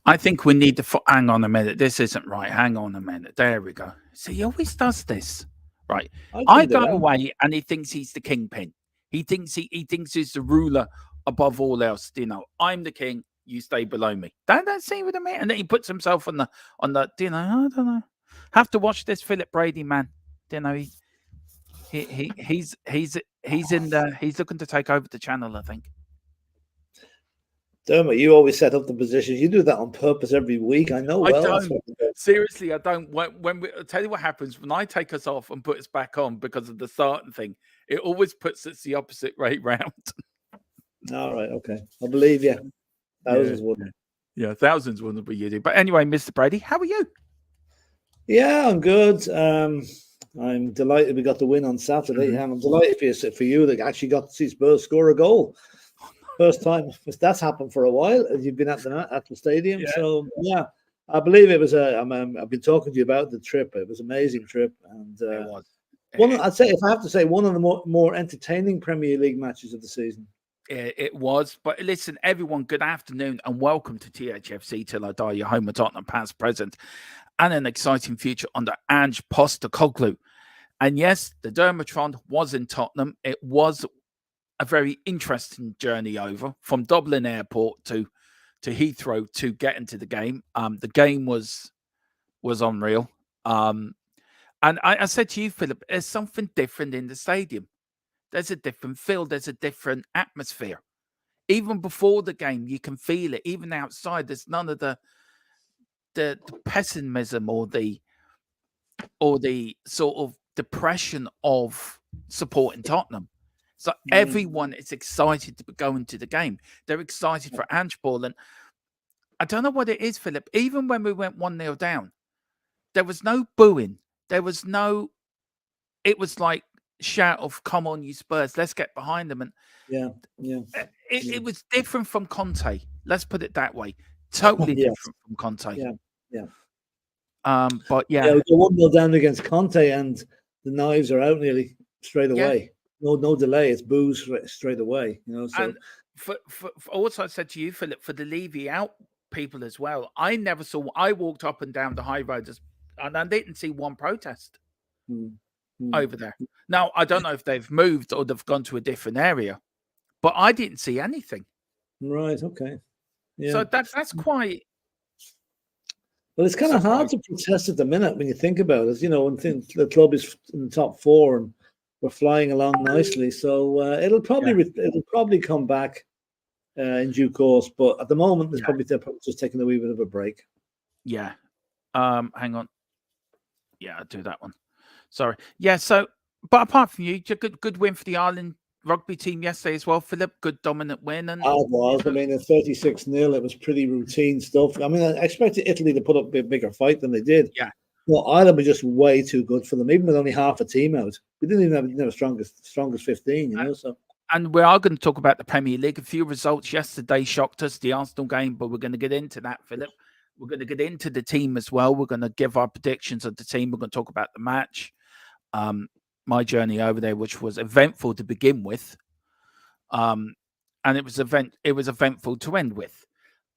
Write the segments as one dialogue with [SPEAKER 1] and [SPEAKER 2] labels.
[SPEAKER 1] I think we need to hang on a minute. This isn't right. Hang on a minute. There we go. See, he always does this. Right. I go away and he thinks he's the kingpin. He thinks he's the ruler above all else. You know, I'm the king, you stay below me. That's see what I mean? And then he puts himself on the you know, I don't know. Have to watch this Philip Brady man. You know, he's looking to take over the channel, I think.
[SPEAKER 2] Dermot, you always set up the positions. You do that on purpose every week. I know. Well,
[SPEAKER 1] I don't. Seriously, I don't. I'll tell you what happens when I take us off and put us back on because of the starting thing. It always puts us the opposite way round.
[SPEAKER 2] All right. Okay. I believe you. Thousands wouldn't.
[SPEAKER 1] Yeah, thousands wouldn't be you do. But anyway, Mr. Brady, how are you?
[SPEAKER 2] Yeah, I'm good. I'm delighted we got the win on Saturday. And I'm delighted for you that actually got to see Spurs score a goal. First time that's happened for a while. You've been at the stadium, so yeah, I believe it was I've been talking to you about the trip. It was an amazing trip, and
[SPEAKER 1] it was.
[SPEAKER 2] I'd say, if I have to say, one of the more entertaining Premier League matches of the season.
[SPEAKER 1] It was. But listen, everyone, good afternoon and welcome to THFC Till I Die, your home of Tottenham past, present, and an exciting future under Ange Postecoglou. And yes, the Dermotron was in Tottenham. It was a very interesting journey over from Dublin Airport to Heathrow to get into the game. The game was unreal. And I said to you, Philip, there's something different in the stadium. There's a different feel. There's a different atmosphere. Even before the game, you can feel it. Even outside, there's none of the pessimism or the sort of depression of supporting Tottenham. So everyone is excited to go into the game. They're excited for Ange Ball. And I don't know what it is, Philip. Even when we went 1-0 down, there was no booing. There was no... It was like shout of, come on, you Spurs, let's get behind them. And it was different from Conte. Let's put it that way. Totally different from Conte. But yeah.
[SPEAKER 2] We go 1-0 down against Conte and the knives are out nearly straight away. No delay. It's booze straight away. You know. So,
[SPEAKER 1] and for also I said to you, Philip, for the Levy out people as well. I never saw. I walked up and down the high road and I didn't see one protest over there. Now I don't know if they've moved or they've gone to a different area, but I didn't see anything.
[SPEAKER 2] Right. Okay. Yeah.
[SPEAKER 1] So that's quite.
[SPEAKER 2] Well, it's kind of hard to protest at the minute when you think about it. You know, when the club is in the top four and we're flying along nicely, so it'll probably come back in due course. But at the moment, they're probably just taking a wee bit of a break.
[SPEAKER 1] Yeah. Hang on. Yeah, I'll do that one. Sorry. Yeah. So, but apart from you, good win for the Ireland rugby team yesterday as well, Philip. Good dominant win. And
[SPEAKER 2] it was. I mean, at 36-0, it was pretty routine stuff. I mean, I expected Italy to put up a bigger fight than they did.
[SPEAKER 1] Yeah.
[SPEAKER 2] Well, Ireland was just way too good for them, even with only half a team out. We didn't even have strongest 15, you know. So,
[SPEAKER 1] and we are going to talk about the Premier League. A few results yesterday shocked us, the Arsenal game, but we're going to get into that, Philip. We're going to get into the team as well. We're going to give our predictions of the team. We're going to talk about the match. My journey over there, which was eventful to begin with, and it was eventful to end with,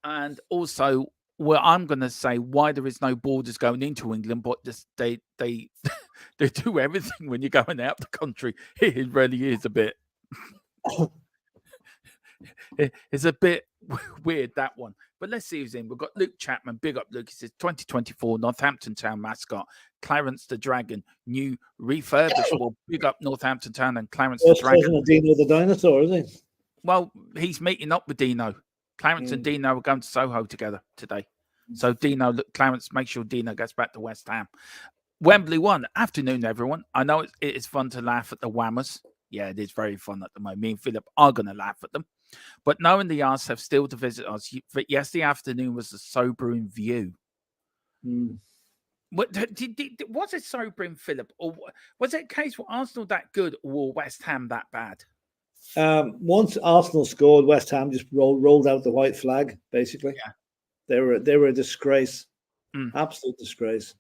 [SPEAKER 1] and also. Well, I'm going to say why there is no borders going into England, but just they do everything when you're going out the country. It really is a bit. It's a bit weird, that one. But let's see who's in. We've got Luke Chapman. Big up, Luke. He says 2024 Northampton Town mascot Clarence the Dragon, new refurbished. Well, big up Northampton Town and Clarence the Dragon.
[SPEAKER 2] Dino the dinosaur, is he?
[SPEAKER 1] Well, he's meeting up with Dino. Clarence and Dino are going to Soho together today. So Clarence, make sure Dino gets back to West Ham. Wembley 1. Afternoon, everyone. I know it is fun to laugh at the Whammers. Yeah, it is very fun at the moment. Me and Philip are going to laugh at them. But knowing the Arse have still to visit us. But yes, the afternoon was a sobering view. What, was it sobering, Philip? Or was it a case for Arsenal that good or West Ham that bad?
[SPEAKER 2] Once Arsenal scored, West Ham just rolled out the white flag, basically.
[SPEAKER 1] Yeah.
[SPEAKER 2] They were a disgrace. Absolute disgrace.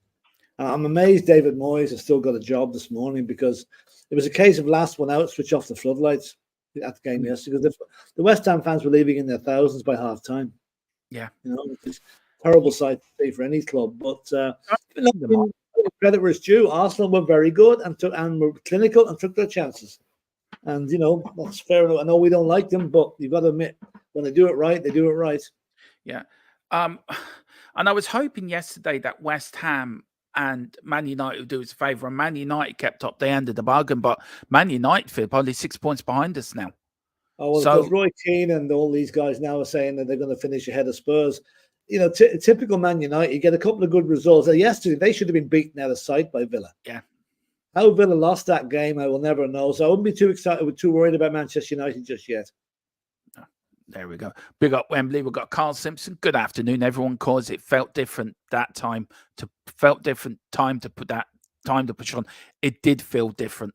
[SPEAKER 2] I'm amazed David Moyes has still got a job this morning, because it was a case of last one out, switch off the floodlights at the game yesterday. Because the West Ham fans were leaving in their thousands by half time.
[SPEAKER 1] Yeah.
[SPEAKER 2] You know, terrible sight to see for any club. But credit where it's due. Arsenal were very good and were clinical and took their chances. And that's fair enough. I know we don't like them, but you've got to admit when they do it right, they do it right.
[SPEAKER 1] Yeah. And I was hoping yesterday that West Ham and Man United would do us a favour, and Man United kept up the end of the bargain, but Man United feel probably 6 points behind us now.
[SPEAKER 2] Oh, well, because Roy Keane and all these guys now are saying that they're going to finish ahead of Spurs. Typical Man United, you get a couple of good results. Yesterday, they should have been beaten out of sight by Villa.
[SPEAKER 1] Yeah.
[SPEAKER 2] How Villa lost that game, I will never know. So I wouldn't be too excited, too worried about Manchester United just yet.
[SPEAKER 1] There we go. Big up Wembley. We've got Carl Simpson. Good afternoon, everyone. Cause it felt different that time to push on. It did feel different.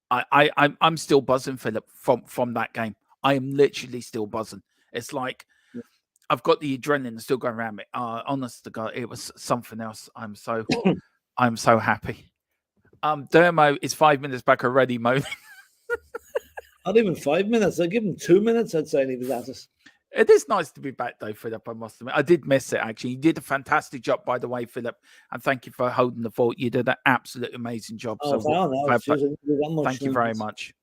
[SPEAKER 1] I'm still buzzing, Philip, from that game. I am literally still buzzing. It's like I've got the adrenaline still going around me. Honest to God, it was something else. I'm so happy. Dermo is 5 minutes back already, Mo.
[SPEAKER 2] Not even 5 minutes. I'd give him 2 minutes, I'd say, and he was at us.
[SPEAKER 1] It is nice to be back, though, Philip, I must admit. I did miss it, actually. You did a fantastic job, by the way, Philip, and thank you for holding the fort. You did an absolutely amazing job.
[SPEAKER 2] Thank
[SPEAKER 1] you very much.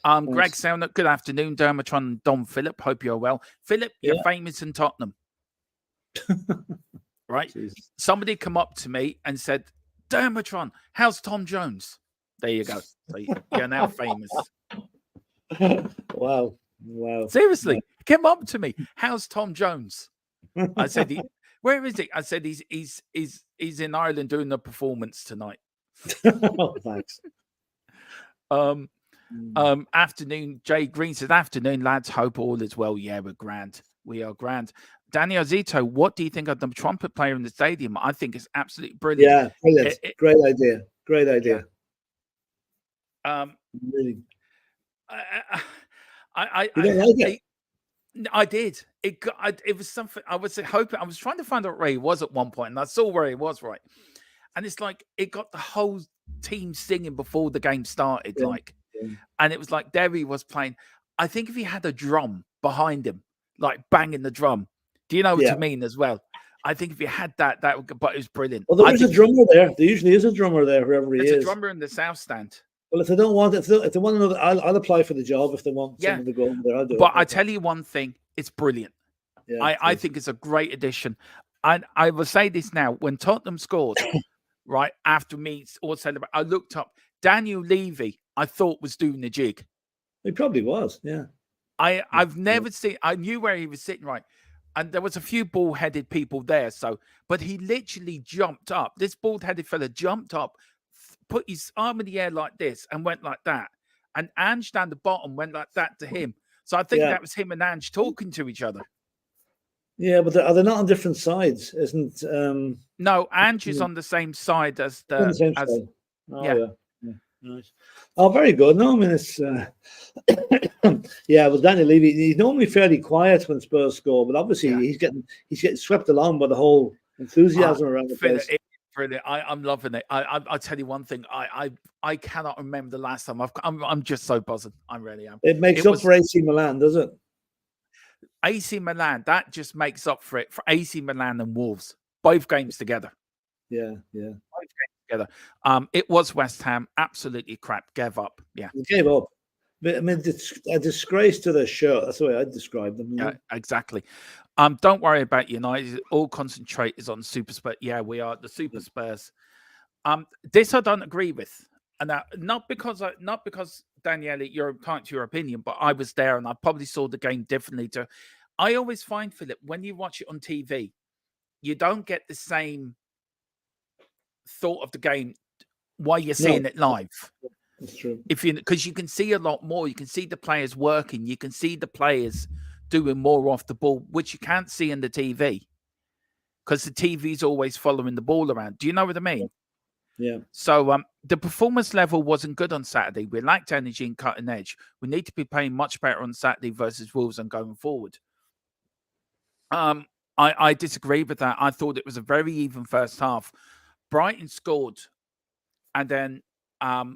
[SPEAKER 1] Greg Selner, good afternoon. DERMOTRON and Dom Philip, hope you're well. Philip, you're famous in Tottenham. Right? Jesus. Somebody come up to me and said, DERMOTRON, how's Tom Jones? There you go. So you're now famous.
[SPEAKER 2] Wow.
[SPEAKER 1] Seriously, came up to me. How's Tom Jones? I said, where is he? I said, he's in Ireland doing a performance tonight.
[SPEAKER 2] Oh, thanks.
[SPEAKER 1] Afternoon, Jay Green says, afternoon, lads. Hope all is well. Yeah, we're grand. We are grand. Daniel Zito, what do you think of the trumpet player in the stadium? I think it's absolutely brilliant.
[SPEAKER 2] Yeah, brilliant. Great idea. Great idea.
[SPEAKER 1] Yeah.
[SPEAKER 2] Really.
[SPEAKER 1] I did. It was something I was hoping. I was trying to find out where he was at one point, and I saw where he was, right. And it's like it got the whole team singing before the game started, and it was like there he was playing. I think if he had a drum behind him, like banging the drum, do you know what I mean as well? I think if you had that would. But it was brilliant.
[SPEAKER 2] Well, there is a drummer there. There usually is a drummer there, whoever he is.
[SPEAKER 1] There's a drummer in the south stand.
[SPEAKER 2] Well, if they don't want it, if they want another, I'll apply for the job. If they want someone to go over there, I'll do it.
[SPEAKER 1] But I tell you one thing, it's brilliant.
[SPEAKER 2] Yeah,
[SPEAKER 1] I think it's a great addition. And I will say this now: when Tottenham scored, right after me all celebrate, I looked up. Daniel Levy, I thought was doing the jig.
[SPEAKER 2] He probably was. Yeah.
[SPEAKER 1] I've never seen. I knew where he was sitting, right, and there was a few bald-headed people there. So, but he literally jumped up. This bald-headed fella jumped up, put his arm in the air like this and went like that. And Ange down the bottom went like that to him. So I think that was him and Ange talking to each other. Yeah,
[SPEAKER 2] but are they not on different sides? Isn't
[SPEAKER 1] no, Ange is on the same side as the
[SPEAKER 2] same side. Oh, yeah. Nice. Oh, very good. No, I mean it's well, Daniel Levy, he's normally fairly quiet when Spurs score, but obviously he's getting swept along by the whole enthusiasm around the place.
[SPEAKER 1] Brilliant. I'm loving it. I'll tell you one thing. I cannot remember the last time I'm just so buzzing. I really am.
[SPEAKER 2] It makes up for AC Milan, does it?
[SPEAKER 1] AC Milan, that just makes up for it for AC Milan and Wolves. Both games together.
[SPEAKER 2] Yeah.
[SPEAKER 1] Both games together. It was West Ham. Absolutely crap. Gave up. Yeah.
[SPEAKER 2] They gave up. But I mean, it's a disgrace to their show. That's the way I'd describe them.
[SPEAKER 1] Yeah, exactly. Don't worry about United. All concentrate is on Super Spurs. Yeah, we are the Super Spurs. This I don't agree with, and not because Daniele, you're entitled to your opinion, but I was there and I probably saw the game differently. I always find, Philip, when you watch it on TV, you don't get the same thought of the game while you're seeing it live.
[SPEAKER 2] That's true.
[SPEAKER 1] Because you can see a lot more. You can see the players working. You can see the players doing more off the ball, which you can't see in the TV because the TV is always following the ball around. Do you know what I mean?
[SPEAKER 2] Yeah.
[SPEAKER 1] So the performance level wasn't good on Saturday. We lacked energy and cutting edge. We need to be playing much better on Saturday versus Wolves and going forward. I disagree with that. I thought it was a very even first half. Brighton scored, and then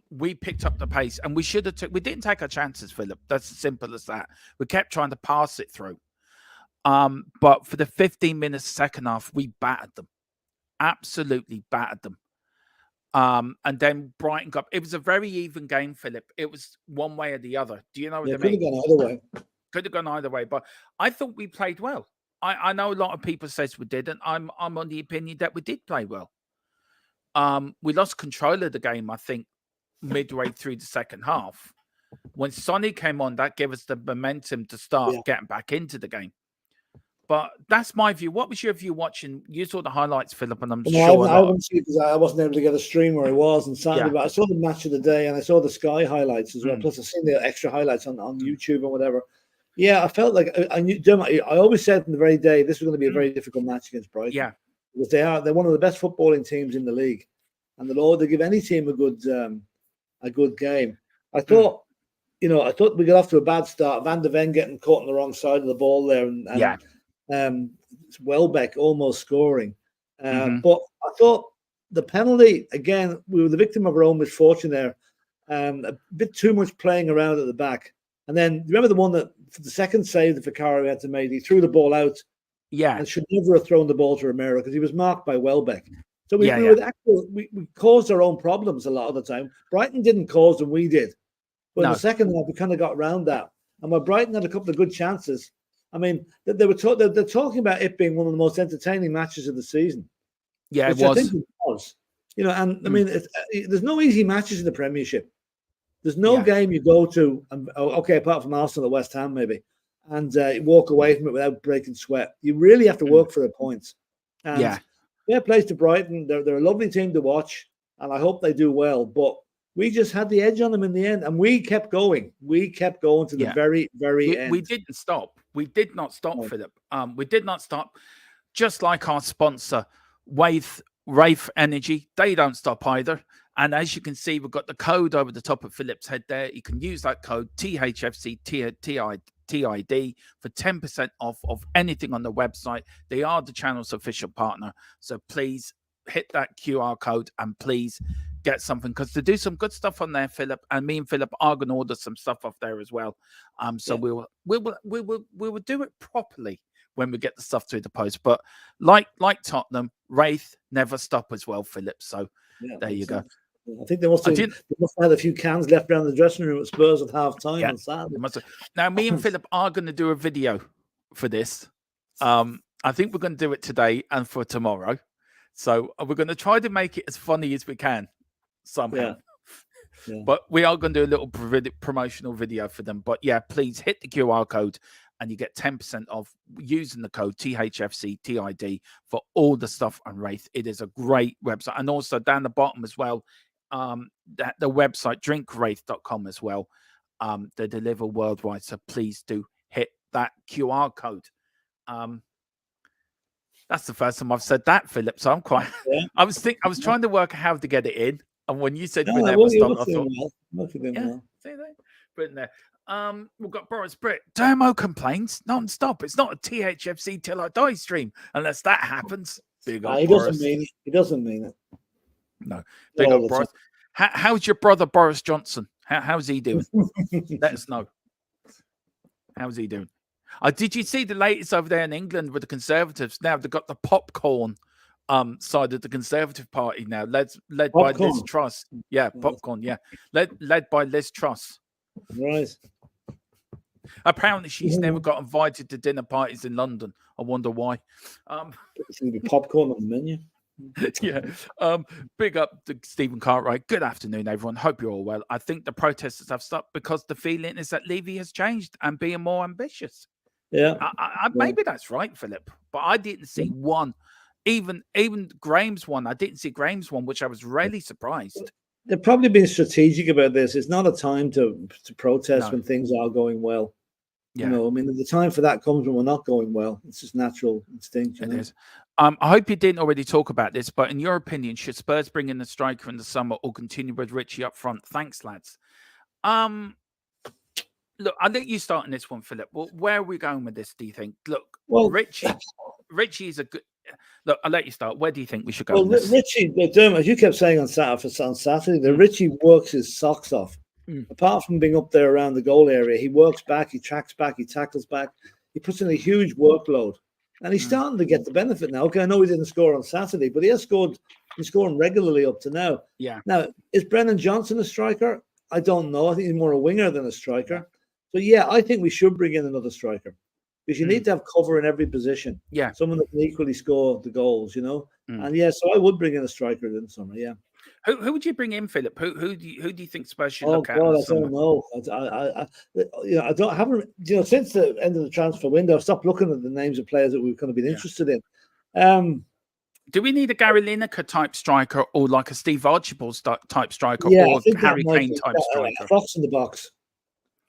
[SPEAKER 1] we picked up the pace, and we didn't take our chances, Philip. That's as simple as that. We kept trying to pass it through. But for the 15 minutes second half, we battered them. Absolutely battered them. And then Brighton got, it was a very even game, Philip. It was one way or the other. Do you know what I mean?
[SPEAKER 2] Could have gone either way.
[SPEAKER 1] Could have gone either way, but I thought we played well. I know a lot of people says we didn't. I'm on the opinion that we did play well. We lost control of the game, I think, midway through the second half. When Sonny came on, that gave us the momentum to start getting back into the game. But that's my view. What was your view watching? You saw the highlights, Philip, and I'm sure
[SPEAKER 2] I wouldn't see, because I wasn't able to get a stream where I was on Saturday. But I saw the match of the day, and I saw the Sky highlights as well. Plus, I've seen the extra highlights on YouTube and whatever. Yeah, I felt like I knew. I always said from the very day this was going to be a very difficult match against Brighton. Yeah, because they're one of the best footballing teams in the league, and they give any team a good game. I thought, I thought we got off to a bad start. Van de Ven getting caught on the wrong side of the ball there, and Welbeck almost scoring. But I thought the penalty, again, we were the victim of our own misfortune there. A bit too much playing around at the back. And then remember the one that for the second save that Vicario had to make, he threw the ball out. Yeah. And should never have thrown the ball to Romero because he was marked by Welbeck. So we caused our own problems a lot of the time. Brighton didn't cause them, we did. But in the second half, we kind of got around that. And when Brighton had a couple of good chances, I mean, they're talking about it being one of the most entertaining matches of the season.
[SPEAKER 1] Yeah, it was.
[SPEAKER 2] I think it was. And I mean, there's no easy matches in the Premiership. There's no game you go to, apart from Arsenal at West Ham maybe, and walk away from it without breaking sweat. You really have to work for the points. And fair play to Brighton. They're a lovely team to watch, and I hope they do well. But we just had the edge on them in the end, and we kept going. We kept going to the very, very end.
[SPEAKER 1] We didn't stop. We did not stop, Philip. We did not stop. Just like our sponsor, Wraith Energy, they don't stop either. And as you can see, we've got the code over the top of Philip's head there. You can use that code THFC TID for 10% off of anything on the website. They are the channel's official partner. So please hit that QR code and please get something, because they do some good stuff on there, Philip. And me and Philip are going to order some stuff off there as well. So we will do it properly when we get the stuff through the post. But like Tottenham, Wraith never stop as well, Philip. So there you go.
[SPEAKER 2] I think they must have had a few cans left around the dressing room at Spurs at half time on Saturday.
[SPEAKER 1] Now, me and Philip are going to do a video for this. I think we're going to do it today and for tomorrow. So we're going to try to make it as funny as we can somehow. But we are going to do a little promotional video for them. But yeah, please hit the QR code and you get 10% off using the code THFC TID for all the stuff on Wraith. It is a great website. And also down the bottom as well, the website drinkwraith.com as well. They deliver worldwide, so please do hit that QR code. That's the first time I've said that, Philip. So I'm quite. I was trying to work out how to get it in, and when you said we never stop, I thought, see that, put in there. We've got Boris Britt. Dermo complains non-stop. It's not a THFC till I die stream unless that happens.
[SPEAKER 2] He doesn't mean it. He doesn't mean it.
[SPEAKER 1] No. Big up, Boris. How's your brother Boris Johnson? How's he doing? Let us know. How's he doing? Did you see the latest over there in England with the Conservatives? Now they've got the popcorn side of the Conservative Party now, led by Liz Truss. Yeah, popcorn. Yeah, led by Liz Truss.
[SPEAKER 2] Right.
[SPEAKER 1] Apparently, she's never got invited to dinner parties in London. I wonder why.
[SPEAKER 2] It's going to be popcorn on the menu.
[SPEAKER 1] Big up to Stephen Cartwright. Good afternoon, everyone. Hope you're all well. I think the protesters have stopped because the feeling is that Levy has changed and being more ambitious.
[SPEAKER 2] Yeah,
[SPEAKER 1] maybe that's right, Philip. But I didn't see one. Even Graham's one. I didn't see Graham's one, which I was really surprised.
[SPEAKER 2] They've probably been strategic about this. It's not a time to protest when things are going well. Yeah. You know, I mean, the time for that comes when we're not going well. It's just natural instinct.
[SPEAKER 1] It is. I hope you didn't already talk about this, but in your opinion, should Spurs bring in a striker in the summer or continue with Richie up front? Thanks, lads. Look, I think you start on this one, Philip. Well, where are we going with this, do you think? Look, Richie is a good... Look, I'll let you start. Where do you think we should go?
[SPEAKER 2] Well, Richie, as you kept saying on Saturday, Richie works his socks off. Apart from being up there around the goal area, he works back, he tracks back, he tackles back. he puts in a huge workload, and he's starting to get the benefit now. Okay, I know he didn't score on Saturday, but he has scored. He's scoring regularly up to now.
[SPEAKER 1] Yeah.
[SPEAKER 2] Now, is Brennan Johnson a striker? I don't know. I think he's more a winger than a striker. So yeah, I think we should bring in another striker, because you need to have cover in every position.
[SPEAKER 1] Yeah.
[SPEAKER 2] Someone that can equally score the goals, you know. And yeah, so I would bring in a striker in the summer. Yeah.
[SPEAKER 1] Who would you bring in, Philip? Who do you think Spurs should
[SPEAKER 2] Oh
[SPEAKER 1] look at?
[SPEAKER 2] God, I don't know. I haven't since the end of the transfer window, I've stopped looking at the names of players that we've kind of been interested in.
[SPEAKER 1] Do we need a Gary Lineker type striker, or like a Steve Archibald type striker,
[SPEAKER 2] Yeah,
[SPEAKER 1] or Harry Kane type striker?
[SPEAKER 2] A fox in the box.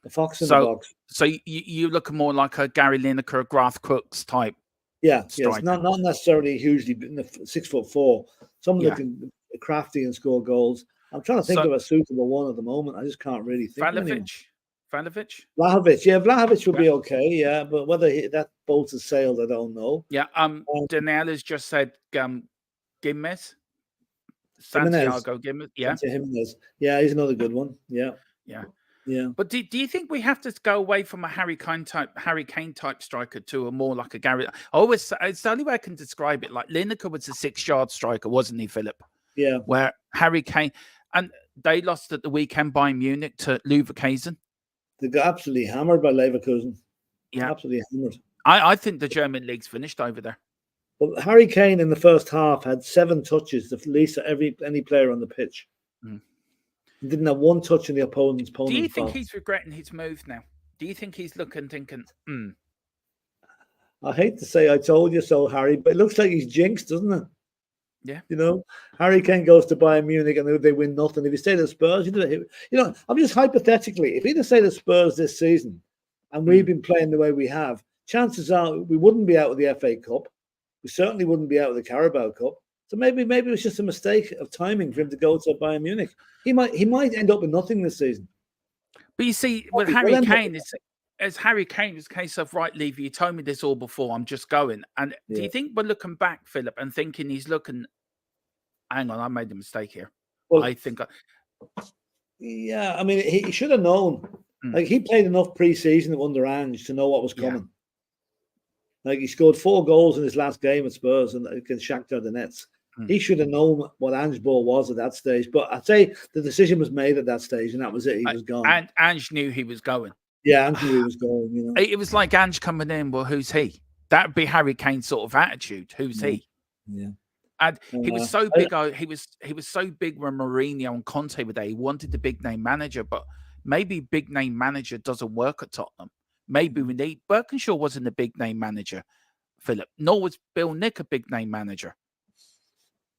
[SPEAKER 2] A fox in the box.
[SPEAKER 1] So you look more like a Gary Lineker, Garth Crooks type.
[SPEAKER 2] Yeah, yes, not necessarily hugely 6'4". Someone that can be crafty and score goals. I'm trying to think of a suitable one at the moment. I just can't really think of anyone. Vlahovic, yeah, Vlahovic would be okay, yeah, but whether that boat has sailed, I don't know.
[SPEAKER 1] Yeah, Danielle has just said Gimenez. Santiago Gimenez, yeah.
[SPEAKER 2] Jimenez. Yeah, he's another good one. Yeah.
[SPEAKER 1] Yeah.
[SPEAKER 2] Yeah.
[SPEAKER 1] But do you think we have to go away from a Harry Kane type striker to a more like a Gary? It's the only way I can describe it. Like Lineker was a 6-yard striker, wasn't he, Philip?
[SPEAKER 2] Yeah.
[SPEAKER 1] Where Harry Kane, and they lost at the weekend by Munich to Leverkusen.
[SPEAKER 2] They got absolutely hammered by Leverkusen.
[SPEAKER 1] Yeah,
[SPEAKER 2] absolutely hammered.
[SPEAKER 1] I think the German league's finished over there.
[SPEAKER 2] Well, Harry Kane in the first half had 7 touches, the least of any player on the pitch. He didn't have 1 touch in the opponent's
[SPEAKER 1] Do you think he's regretting his move now? Do you think he's thinking,
[SPEAKER 2] I hate to say I told you so, Harry, but it looks like he's jinxed, doesn't it?
[SPEAKER 1] Yeah.
[SPEAKER 2] You know, Harry Kane goes to Bayern Munich and they win nothing. If he stayed at Spurs, I'm just hypothetically, if he'd have stayed at Spurs this season and we've been playing the way we have, chances are we wouldn't be out of the FA Cup. We certainly wouldn't be out of the Carabao Cup. So maybe it was just a mistake of timing for him to go to Bayern Munich. He might end up with nothing this season.
[SPEAKER 1] But you see, with Harry Kane, as Harry Kane was a case of, right, Levy, you told me this all before, I'm just going. And do you think we're looking back, Philip, and thinking he's looking, hang on, I made a mistake here. Well, I think
[SPEAKER 2] yeah, I mean, he should have known. Like, he played enough pre-season under Ange to know what was coming. Like, he scored 4 goals in his last game at Spurs and against Shakhtar Donetsk. He should have known what Ange ball was at that stage. But I'd say the decision was made at that stage, and that was it. He was gone.
[SPEAKER 1] And Ange knew he was going.
[SPEAKER 2] Yeah, Ange knew he was going. You know,
[SPEAKER 1] it was like Ange coming in. Well, who's he? That would be Harry Kane's sort of attitude. Who's he?
[SPEAKER 2] Yeah.
[SPEAKER 1] And he was so big. He was so big when Mourinho and Conte were there. He wanted the big name manager, but maybe big name manager doesn't work at Tottenham. Maybe we need Birkinshaw wasn't a big name manager, Philip. Nor was Bill Nick a big name manager.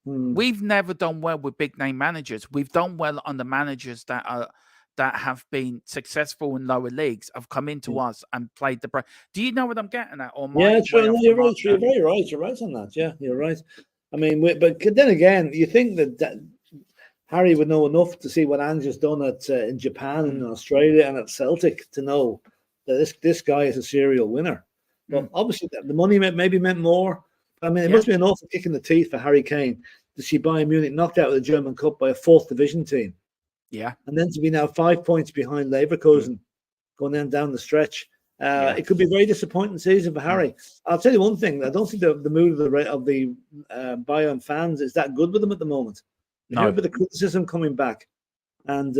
[SPEAKER 1] We've never done well with big name managers. We've done well under managers that have been successful in lower leagues, have come into us and played the. Do you know what I'm getting at? Or
[SPEAKER 2] true. No, you're right. You're very right. You're right on that. Yeah, you're right. I mean, but then again, you think that Harry would know enough to see what Ange has done in Japan and Australia and at Celtic to know that this guy is a serial winner. But obviously, the money maybe meant more. I mean, it must be an awful kick in the teeth for Harry Kane to see Bayern Munich knocked out of the German Cup by a 4th division team.
[SPEAKER 1] Yeah.
[SPEAKER 2] And then to be now 5 points behind Leverkusen going down the stretch. It could be a very disappointing season for Harry. I'll tell you one thing. I don't think the mood of the Bayern fans is that good with them at the moment. You hear a bit of criticism coming back. And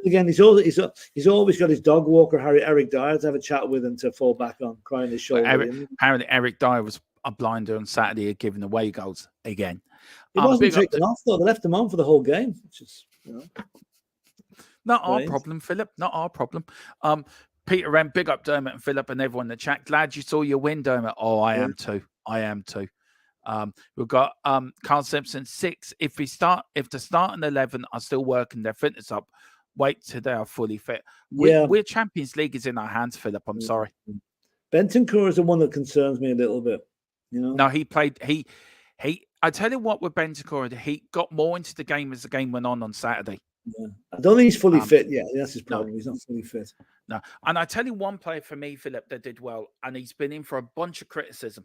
[SPEAKER 2] again, he's always got his dog walker, Eric Dyer, to have a chat with and to fall back on, crying his shoulder.
[SPEAKER 1] Apparently, Eric Dyer was a blinder on Saturday, giving away goals again.
[SPEAKER 2] He wasn't taken off though. They left him on for the whole game, which is
[SPEAKER 1] not our problem, Philip. Not our problem. Peter M, big up Dermot and Philip and everyone in the chat. Glad you saw your win, Dermot. Oh, I am too. I am too. We've got Carl Simpson 6. If the starting 11 are still working their fitness up, wait till they are fully fit. We're Champions League is in our hands, Philip. I'm sorry.
[SPEAKER 2] Bentancur is the one that concerns me a little bit. You know,
[SPEAKER 1] no, he played. He. I tell you what, with Bentancur, he got more into the game as the game went on Saturday.
[SPEAKER 2] Yeah. I don't think he's fully fit yet. That's his problem. No. He's not fully fit.
[SPEAKER 1] No, and I tell you one player for me, Philip, that did well, and he's been in for a bunch of criticism.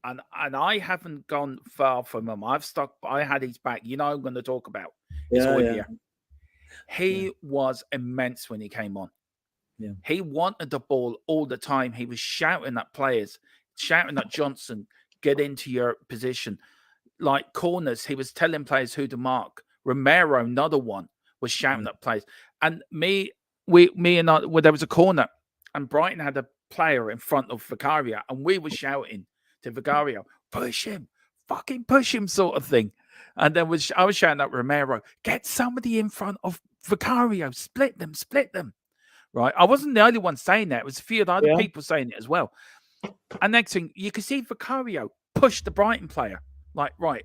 [SPEAKER 1] And I haven't gone far from him. I had his back. You know, I'm going to talk about. He was immense when he came on.
[SPEAKER 2] Yeah.
[SPEAKER 1] He wanted the ball all the time. He was shouting at players, shouting at Johnson, get into your position. Like corners, he was telling players who to mark. Romero, another one, was shouting at players. And me and I, well, there was a corner, and Brighton had a player in front of Vicario, and we were shouting to Vicario, push him, fucking push him, sort of thing. And then I was shouting at Romero, get somebody in front of Vicario, split them. Right? I wasn't the only one saying that. It was a few other people saying it as well. And next thing, you could see Vicario push the Brighton player, like, right.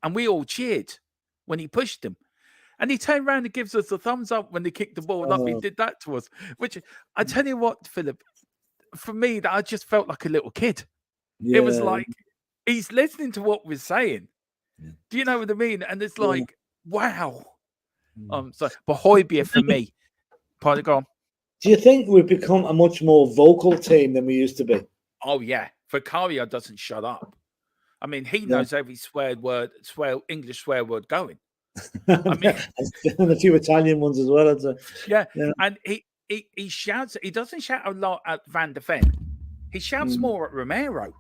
[SPEAKER 1] And we all cheered when he pushed him. And he turned around and gives us a thumbs up when they kicked the ball up. He did that to us, which I tell you what, Philip, for me, that I just felt like a little kid. Yeah. It was like, he's listening to what we're saying. Yeah. Do you know what I mean? And it's like, wow. So, but Højbjerg for me, pardon, go on.
[SPEAKER 2] Do you think we've become a much more vocal team than we used to be?
[SPEAKER 1] Oh, yeah. Vicario doesn't shut up. I mean, he knows every English swear word going. I mean,
[SPEAKER 2] and a few Italian ones as well.
[SPEAKER 1] Yeah. And he shouts. He doesn't shout a lot at Van der Ven. He shouts more at Romero.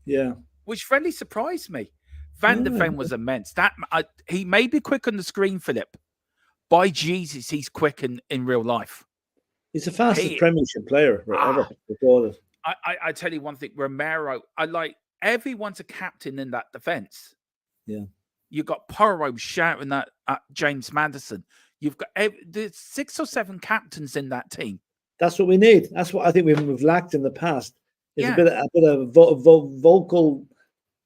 [SPEAKER 2] Yeah,
[SPEAKER 1] which really surprised me. Van der Ven was immense. He may be quick on the screen, Philip. By Jesus, he's quick in real life.
[SPEAKER 2] He's the fastest Premiership player ever recorded.
[SPEAKER 1] I tell you one thing, Romero. Everyone's a captain in that defense.
[SPEAKER 2] Yeah.
[SPEAKER 1] You've got Porro shouting at James Maddison. You've got there's 6 or 7 captains in that team.
[SPEAKER 2] That's what we need. That's what I think we've lacked in the past. It's a bit of vocal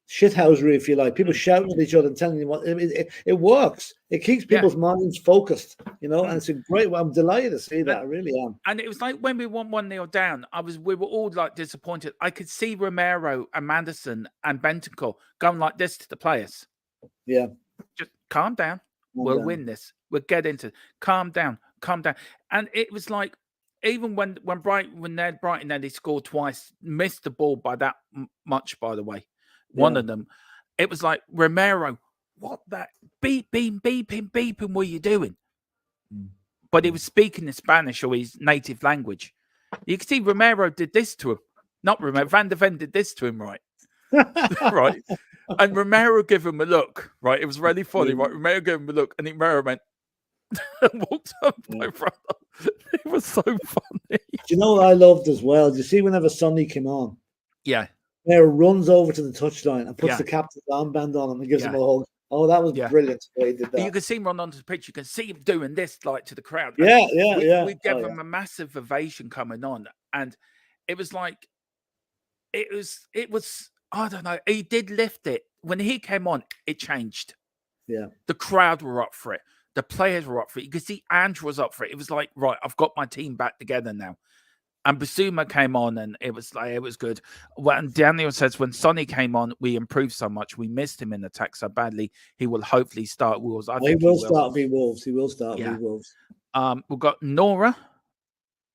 [SPEAKER 2] shithousery, if you like. People shouting at each other and telling you what it works. It keeps people's minds focused, and it's a great. I'm delighted to see that. I really am.
[SPEAKER 1] And it was like when we won 1-0 down, we were all like disappointed. I could see Romero and Maddison and Bentancur going like this to the players.
[SPEAKER 2] Yeah,
[SPEAKER 1] just calm down. We'll win this. We'll get into it. Calm down. And it was like, even when Brighton then they scored twice, missed the ball by that much, by the way. One of them, it was like, Romero, what that beeping were you doing? But he was speaking in Spanish or his native language. You can see Romero did this to him. Not Romero, Van der Ven did this to him, right? Right. And Romero gave him a look, right? It was really funny, right? Romero gave him a look, and Romero went and walked up my brother. It was so funny.
[SPEAKER 2] Do you know what I loved as well? Do you see whenever Sonny came on?
[SPEAKER 1] Yeah.
[SPEAKER 2] Romero runs over to the touchline and puts the captain's armband on him and gives him a hug. Oh, that was brilliant the way he did that.
[SPEAKER 1] You can see him run onto the pitch. You can see him doing this, like, to the crowd.
[SPEAKER 2] We
[SPEAKER 1] gave him a massive ovation coming on, and it was like, it was. I don't know. He did lift it. When he came on, it changed.
[SPEAKER 2] Yeah.
[SPEAKER 1] The crowd were up for it. The players were up for it. You could see Andrew was up for it. It was like, right, I've got my team back together now. And Basuma came on, and it was good. Well, and Daniel says, when Sonny came on, we improved so much. We missed him in attack so badly. He will hopefully start Wolves.
[SPEAKER 2] He will start v Wolves. He will start v Wolves.
[SPEAKER 1] We've got Nora.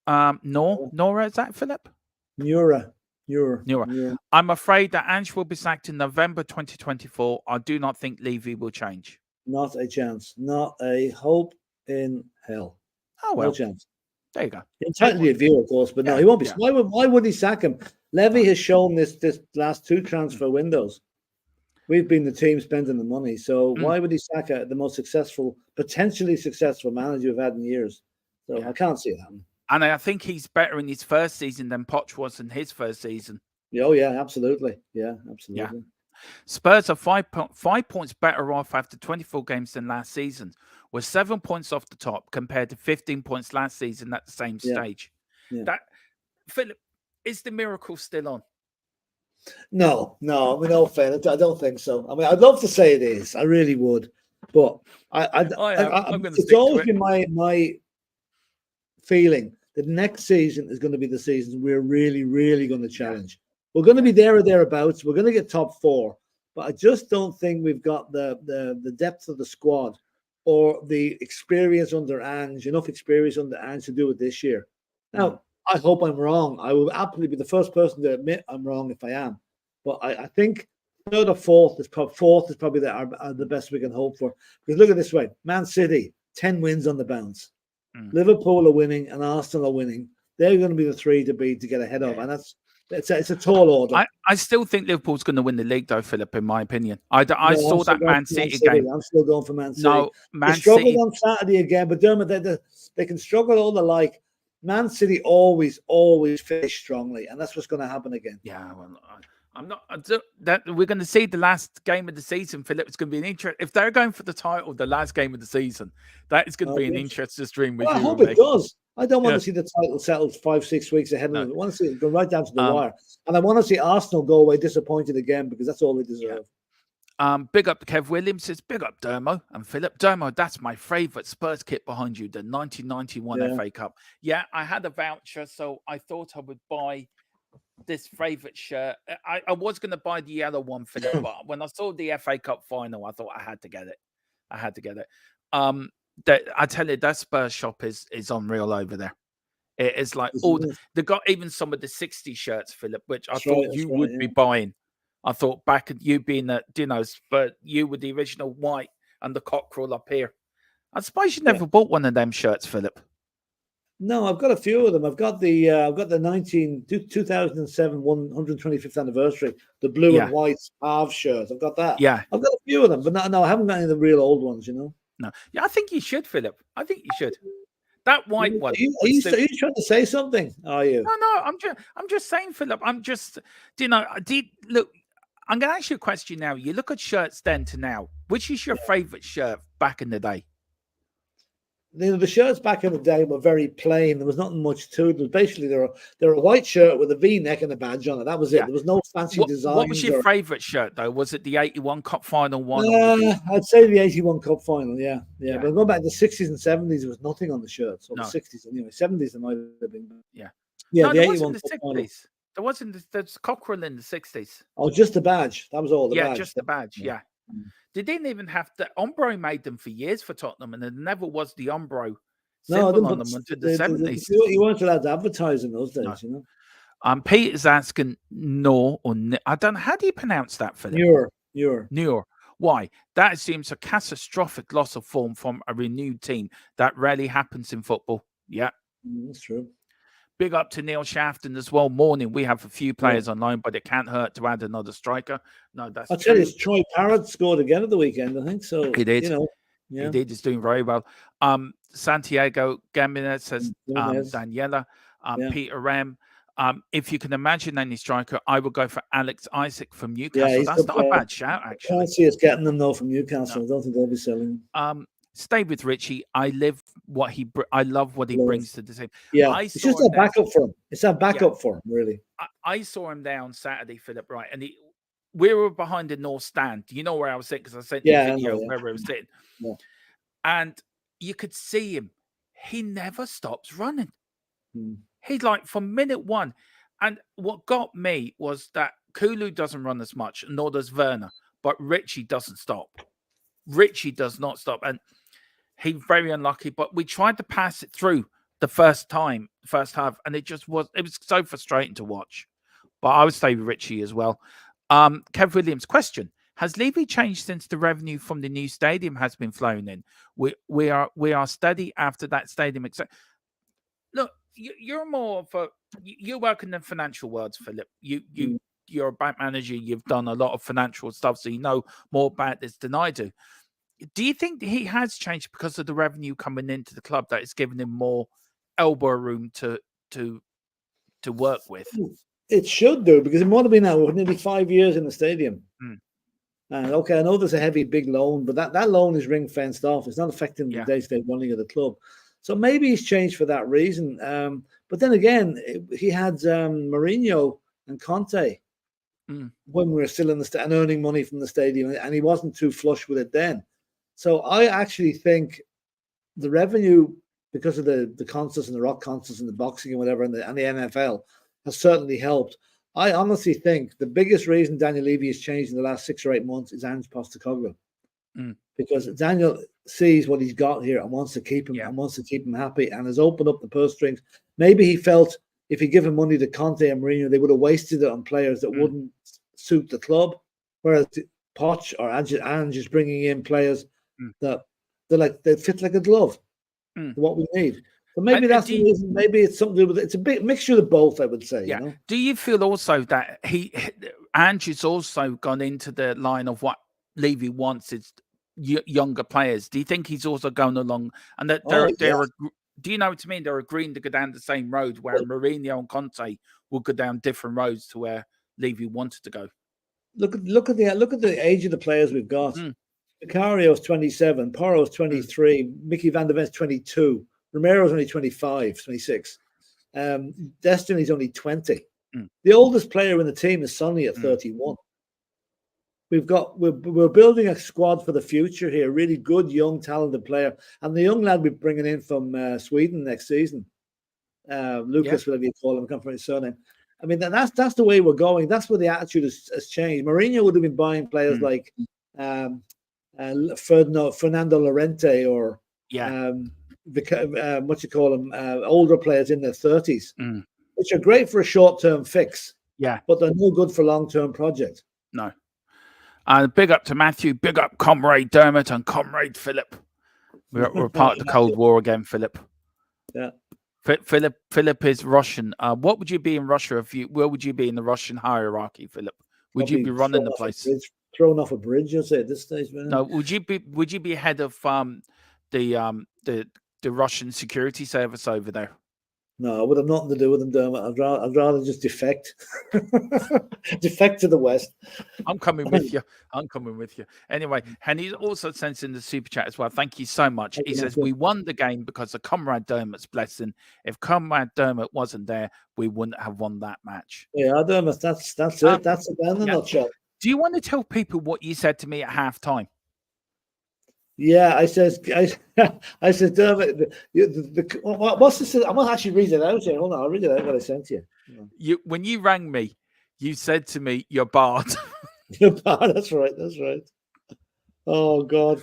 [SPEAKER 1] Nora, is that Philip?
[SPEAKER 2] Nura.
[SPEAKER 1] I'm afraid that Ange will be sacked in November 2024. I do not think Levy will change.
[SPEAKER 2] Not a chance. Not a hope in hell.
[SPEAKER 1] Oh, well.
[SPEAKER 2] No chance.
[SPEAKER 1] There you go.
[SPEAKER 2] Entirely a view, of course, but no, he won't be. Why would he sack him? Levy has shown this last 2 transfer windows. We've been the team spending the money. So why would he sack the most potentially successful manager we've had in years? So I can't see it happening.
[SPEAKER 1] And I think he's better in his first season than Poch was in his first season.
[SPEAKER 2] Oh, yeah, absolutely. Yeah, absolutely.
[SPEAKER 1] Yeah. Spurs are 5 points better off after 24 games than last season. We're 7 points off the top compared to 15 points last season at the same stage.
[SPEAKER 2] Yeah.
[SPEAKER 1] That, Philip, is the miracle still on?
[SPEAKER 2] No. I mean, I don't think so. I mean, I'd love to say it is. I really would. But it's always been my feeling that next season is going to be the season we're really, really going to challenge. We're going to be there or thereabouts. We're going to get top 4, but I just don't think we've got the depth of the squad or the experience under Ange, enough experience under Ange to do it this year. Now, I hope I'm wrong. I will absolutely be the first person to admit I'm wrong if I am. But I think 3rd or 4th is probably the best we can hope for. Because look at it this way: Man City, 10 wins on the bounce. Liverpool are winning and Arsenal are winning. they're going to be the three to beat to get ahead of, and it's a tall order.
[SPEAKER 1] I still think Liverpool's going to win the league, though, Philip. In my opinion, I saw that Man City
[SPEAKER 2] game.
[SPEAKER 1] game.
[SPEAKER 2] I'm still going for Man City.
[SPEAKER 1] No, Man
[SPEAKER 2] City struggled
[SPEAKER 1] City
[SPEAKER 2] on Saturday again, but Dermot, they can struggle all the like. Man City always finish strongly, and that's what's going to happen again.
[SPEAKER 1] Yeah, well, I'm not that we're going to see the last game of the season, Philip. It's going to be an interest. If they're going for the title, the last game of the season, that is going to be an interesting stream. With
[SPEAKER 2] I hope it does. I don't want to see the title settled 5-6 weeks ahead.
[SPEAKER 1] No.
[SPEAKER 2] I want to see it go right down to the wire, and I want to see Arsenal go away disappointed again because that's all they deserve.
[SPEAKER 1] Big up to Kev Williams says, big up Dermo and Philip. Dermo, that's my favourite Spurs kit behind you, the 1991 FA Cup. Yeah, I had a voucher, so I thought I would buy this favourite shirt. I was going to buy the yellow one, Philip, but when I saw the FA Cup final, I thought I had to get it. I tell you, that Spurs shop is unreal over there. It is like they got even some of the 60 shirts, Philip, which I thought you would be buying. I thought back at you being at Dinos, but you with the original white and the cockerel up here. I suppose you never bought one of them shirts, Philip.
[SPEAKER 2] No, I've got a few of them. I've got the 2007 125th anniversary, the blue and white half shirt. I've got that.
[SPEAKER 1] Yeah,
[SPEAKER 2] I've got a few of them, but no, I haven't got any of the real old ones. You know.
[SPEAKER 1] No, yeah, I think you should, Philip. I think you should. That white one.
[SPEAKER 2] Are you trying to say something? Are you?
[SPEAKER 1] No. I'm just saying, Philip. I'm just, look. I'm going to ask you a question now. You look at shirts then to now. Which is your favorite shirt back in the day?
[SPEAKER 2] The shirts back in the day were very plain. There was nothing much to them. Basically, they're a white shirt with a V-neck and a badge on it. That was it. There was no fancy design.
[SPEAKER 1] What was your favorite shirt though? Was it the 81 Cup final one?
[SPEAKER 2] I'd say the 81 Cup final. Yeah. But going back to the 60s and 70s, there was nothing on the shirts. Or the 60s anyway. 70s there might have been. Yeah. No,
[SPEAKER 1] the 81 Cup final. There wasn't. There's cockerel in the 60s.
[SPEAKER 2] Oh, just the badge. That was all. The badge.
[SPEAKER 1] Just the badge. Yeah. They didn't even have the Umbro made them for years for Tottenham, and there never was the Umbro symbol on them until the 70s.
[SPEAKER 2] You weren't allowed to advertise in those days, you know.
[SPEAKER 1] Peter's asking I don't know, how do you pronounce that, Philip?
[SPEAKER 2] Newr.
[SPEAKER 1] Why? That assumes a catastrophic loss of form from a renewed team. That rarely happens in football. Yeah.
[SPEAKER 2] That's true.
[SPEAKER 1] Big up to Neil Shafton as well. Morning. We have a few players online, but it can't hurt to add another striker. No, that's
[SPEAKER 2] I'll tell you, Troy Parrott scored again at the weekend, I think. So
[SPEAKER 1] he did.
[SPEAKER 2] You know,
[SPEAKER 1] he did. He's doing very well. Santiago Gambina says Daniela. Peter Ram. If you can imagine any striker, I would go for Alex Isaac from Newcastle. Yeah, that's not a bad shout, actually.
[SPEAKER 2] I can't see us getting them though from Newcastle. No. I don't think they'll be selling.
[SPEAKER 1] Stay with Richie. I love what he brings to the team.
[SPEAKER 2] Yeah, it's just a backup for him. It's a backup for him, really.
[SPEAKER 1] I saw him there on Saturday, Philip, right? And we were behind the North Stand. Do you know where I was sitting? Because I sent you a video where I was sitting. Yeah. And you could see him. He never stops running. He's like from minute one. And what got me was that Kulu doesn't run as much, nor does Werner. But Richie doesn't stop. Richie does not stop. And he's very unlucky, but we tried to pass it through the first half, and it was so frustrating to watch. But I would stay with Richie as well. Kev Williams, question: has Levy changed since the revenue from the new stadium has been flown in? We are steady after that stadium. Look, you're more of you work in the financial worlds, Philip. You're a bank manager. You've done a lot of financial stuff, so you know more about this than I do. Do you think he has changed because of the revenue coming into the club that it's given him more elbow room to work with?
[SPEAKER 2] It should do, because it might have been now nearly 5 years in the stadium. And okay, I know there's a heavy big loan, but that loan is ring fenced off. It's not affecting the day-to-day running of the club. So maybe he's changed for that reason. But then again, he had Mourinho and Conte when we were still in and earning money from the stadium, and he wasn't too flush with it then. So I actually think the revenue, because of the concerts and the rock concerts and the boxing and whatever, and the NFL, has certainly helped. I honestly think the biggest reason Daniel Levy has changed in the last 6 or 8 months is Ange Postecoglou. Because Daniel sees what he's got here and wants to keep him and wants to keep him happy, and has opened up the purse strings. Maybe he felt if he'd given money to Conte and Mourinho, they would have wasted it on players that wouldn't suit the club. Whereas Poch or Ange is bringing in players that they fit like a glove. What we need. But maybe that's the reason. Maybe it's something to do with it. It's a bit mixture of both, I would say.
[SPEAKER 1] Yeah.
[SPEAKER 2] You know?
[SPEAKER 1] Do you feel also that Andrew's also gone into the line of what Levy wants is younger players? Do you think he's also going along and that do you know what I mean? They're agreeing to go down the same road where Mourinho and Conte will go down different roads to where Levy wanted to go.
[SPEAKER 2] Look at the age of the players we've got. Vicario's 27, Porro's 23, Mickey Van der Vent's 22, Romero's only 25, 26. Destiny's only 20. The oldest player in the team is Sonny at 31. We're building a squad for the future here. Really good, young, talented player, and the young lad we're bringing in from Sweden next season, Lucas, whatever you call him, I can't remember his surname. I mean, that's the way we're going. That's where the attitude has changed. Mourinho would have been buying players like Fernando Llorente or what you call them, older players in their 30s, which are great for a short-term fix.
[SPEAKER 1] Yeah,
[SPEAKER 2] but they're no good for long-term projects.
[SPEAKER 1] No. Big up to Matthew. Big up Comrade Dermot and Comrade Philip. We're part of the Cold War again, Philip.
[SPEAKER 2] Yeah.
[SPEAKER 1] Philip is Russian. What would you be in Russia where would you be in the Russian hierarchy, Philip? Would you be running the place?
[SPEAKER 2] Thrown off a bridge, I'd say at this stage, man.
[SPEAKER 1] No, would you be head of the Russian security service over there?
[SPEAKER 2] No, I would have nothing to do with them, Dermot. I'd rather just defect. Defect to the West.
[SPEAKER 1] I'm coming with you. Anyway, and he's also sent in the super chat as well. Thank you so much. He says, we won the game because of Comrade Dermot's blessing. If Comrade Dermot wasn't there, we wouldn't have won that match.
[SPEAKER 2] Yeah, Dermot, that's it. That's it in a nutshell.
[SPEAKER 1] Do you want to tell people what you said to me at halftime?
[SPEAKER 2] Yeah, I said, Dermot, what's this? I'm going to actually read it out here. Hold on, I'll read it out what I sent to
[SPEAKER 1] you. When you rang me, you said to me, you're barred.
[SPEAKER 2] You're barred, that's right. Oh, God.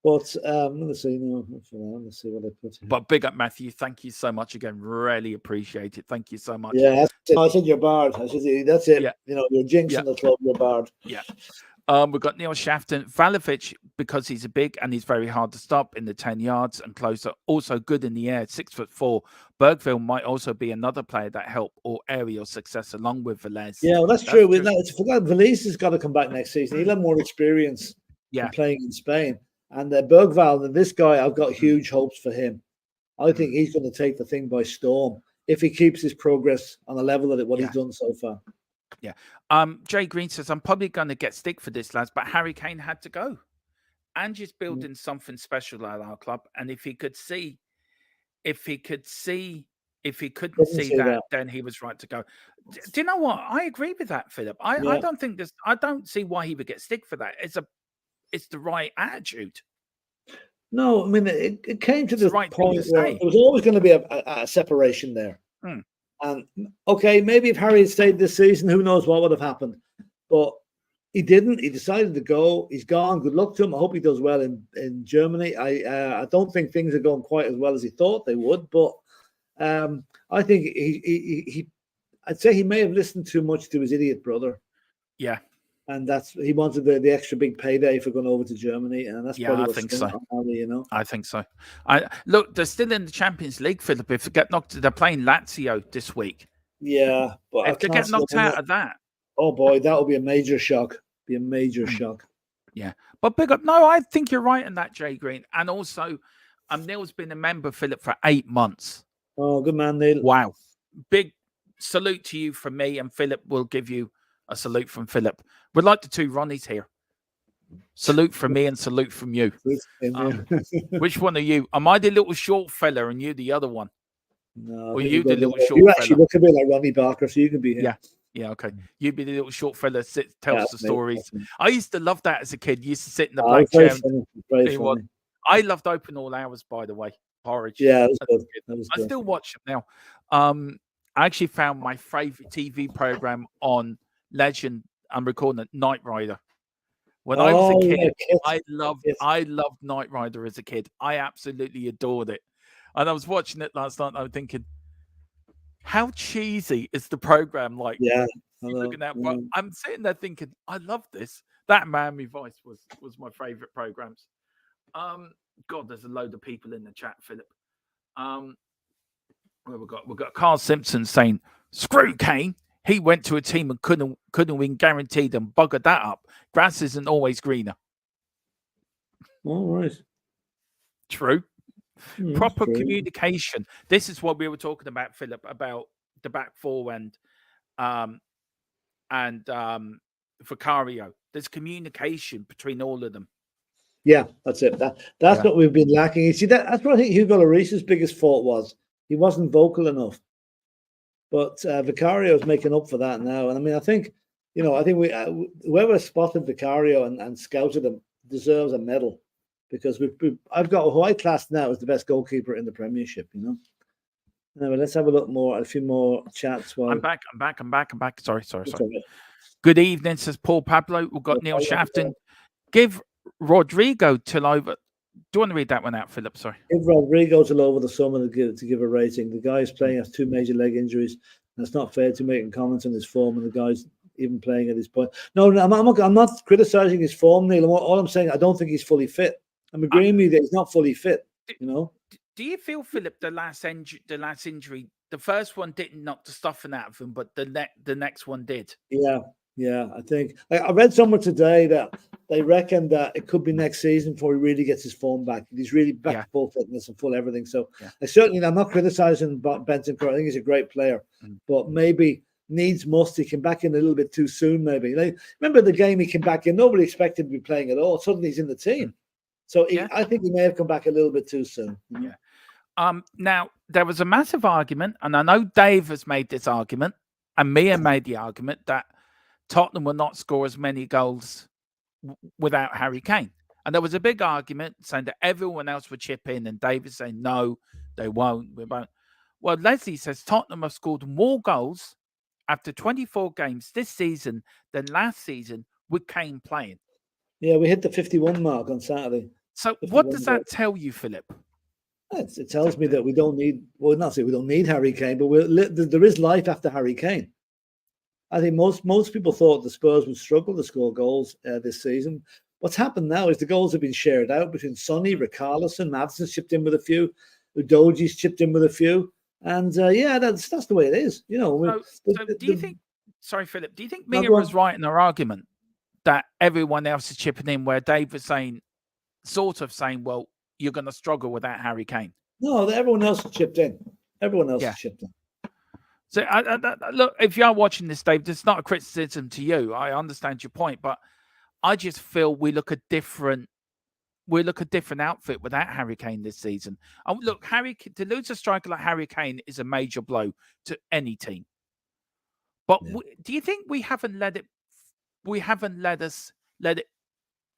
[SPEAKER 2] But I'm going to see now. Let me see what I put here.
[SPEAKER 1] But big up, Matthew. Thank you so much again. Really appreciate it. Thank you so much.
[SPEAKER 2] Yeah, I said you're barred. I said, that's it. Yeah. You know, you're jinxing the club, you're barred.
[SPEAKER 1] Yeah. We've got Neil Shafton. Valovic, because he's a big and he's very hard to stop in the 10 yards and closer. Also good in the air, 6'4". Bergville might also be another player that help or aerial success along with Velez.
[SPEAKER 2] Yeah, well, that's true. Velez has got to come back next season. He'll have more experience playing in Spain. And Bergvall, this guy, I've got huge hopes for him. I think he's going to take the thing by storm if he keeps his progress on the level of what he's done so far.
[SPEAKER 1] Yeah. Jay Green says, I'm probably going to get stick for this, lads, but Harry Kane had to go. Andrew's building something special at our club. And if he couldn't see that, then he was right to go. Do you know what? I agree with that, Philip. I don't see why he would get stick for that. It's the right attitude.
[SPEAKER 2] No, I mean, it came to the point where there was always going to be a separation there. And okay, maybe if Harry had stayed this season, who knows what would have happened. But he didn't. He decided to go. He's gone. Good luck to him. I hope he does well in Germany. I don't think things are going quite as well as he thought they would. But I think I'd say he may have listened too much to his idiot brother.
[SPEAKER 1] Yeah.
[SPEAKER 2] And he wanted the extra big payday for going over to Germany, and that's probably what's going on, you know.
[SPEAKER 1] I think so. Look, they're still in the Champions League, Philip. If they get knocked, they're playing Lazio this week.
[SPEAKER 2] Yeah, but
[SPEAKER 1] if they get knocked out of that,
[SPEAKER 2] oh boy, that will be a major shock. Be a major shock.
[SPEAKER 1] Yeah, but big up. No, I think you're right in that, Jay Green, and also, Neil's been a member, Philip, for 8 months.
[SPEAKER 2] Oh, good man, Neil.
[SPEAKER 1] Wow, big salute to you from me, and Philip will give you a salute from Philip. We'd like the two Ronnies here. Salute from me and salute from you. Which one are you? Am I the little short fella and you the other one?
[SPEAKER 2] No.
[SPEAKER 1] Or you the little short fella?
[SPEAKER 2] You actually look a bit like Ronnie Barker, so you can be here.
[SPEAKER 1] Yeah, okay. You be the little short fella tells the stories. I used to love that as a kid. You used to sit in the black chair. I loved Open All Hours, by the way. Porridge.
[SPEAKER 2] Yeah, that was good.
[SPEAKER 1] I still watch it now. I actually found my favorite TV program on Legend. I'm recording it, Knight Rider. When I was a kid, I loved Knight Rider as a kid. I absolutely adored it. And I was watching it last night and I was thinking, how cheesy is the program like?
[SPEAKER 2] Yeah.
[SPEAKER 1] Looking at, but I'm sitting there thinking, I love this. That Miami Vice was my favorite programs. God, there's a load of people in the chat, Philip. Well, we've got Carl Simpson saying, "Screw Kane. He went to a team and couldn't win guaranteed and buggered that up. Grass isn't always greener."
[SPEAKER 2] All right.
[SPEAKER 1] True. Proper
[SPEAKER 2] true.
[SPEAKER 1] communication. This is what we were talking about, Philip, about the back four and Vicario. There's communication between all of them.
[SPEAKER 2] Yeah, that's it. That's what we've been lacking. You see, that's what I think Hugo Lloris's biggest fault was. He wasn't vocal enough. But Vicario is making up for that now. And I mean, I think we whoever spotted Vicario and scouted him deserves a medal, because I've got who I class now as the best goalkeeper in the Premiership. Anyway, let's have a few more chats.
[SPEAKER 1] I'm back. Sorry. Good evening, says Paul Pablo. We've got Neil Shafton. Give Rodrigo till over. Do you want to read that one out, Philip? Sorry. Give
[SPEAKER 2] Rodrigo till over the summer to give a rating. The guy's playing has 2 major leg injuries, and it's not fair to making comments on his form, and the guy's even playing at this point. No, I'm not criticizing his form, Neil. All I'm saying, I don't think he's fully fit. I'm agreeing with you that he's not fully fit.
[SPEAKER 1] Do you feel, Philip, the last injury, the first one didn't knock the stuffing out of him, but the next one did?
[SPEAKER 2] Yeah, I think I read somewhere today that they reckon that it could be next season before he really gets his form back. He's really back to full fitness and full everything. So I'm not criticizing Bentancur. I think he's a great player, but maybe needs must. He came back in a little bit too soon. Maybe remember the game he came back in. Nobody expected him to be playing at all. Suddenly he's in the team. So I think he may have come back a little bit too soon.
[SPEAKER 1] Yeah. Now there was a massive argument, and I know Dave has made this argument, and Mia made the argument that Tottenham will not score as many goals without Harry Kane. And there was a big argument saying that everyone else would chip in, and David saying, no, they won't. We won't. Well, Leslie says Tottenham have scored more goals after 24 games this season than last season with Kane playing.
[SPEAKER 2] Yeah, we hit the 51 mark on Saturday.
[SPEAKER 1] So what does that tell you, Philip?
[SPEAKER 2] It tells me that we don't need, well, not say we don't need Harry Kane, but there is life after Harry Kane. I think most people thought the Spurs would struggle to score goals this season. What's happened now is the goals have been shared out between Sonny, Richarlison, Maddison's chipped in with a few, Udoji's chipped in with a few, and that's the way it is.
[SPEAKER 1] So do you think? Sorry, Philip. Do you think Mia was right in her argument that everyone else is chipping in, where Dave was sort of saying, well, you're going to struggle without Harry Kane?
[SPEAKER 2] No, everyone else has chipped in. Everyone else has chipped in.
[SPEAKER 1] So look, if you are watching this, Dave, it's not a criticism to you. I understand your point, but I just feel we look a different outfit without Harry Kane this season. And look, to lose a striker like Harry Kane is a major blow to any team. But do you think we haven't let it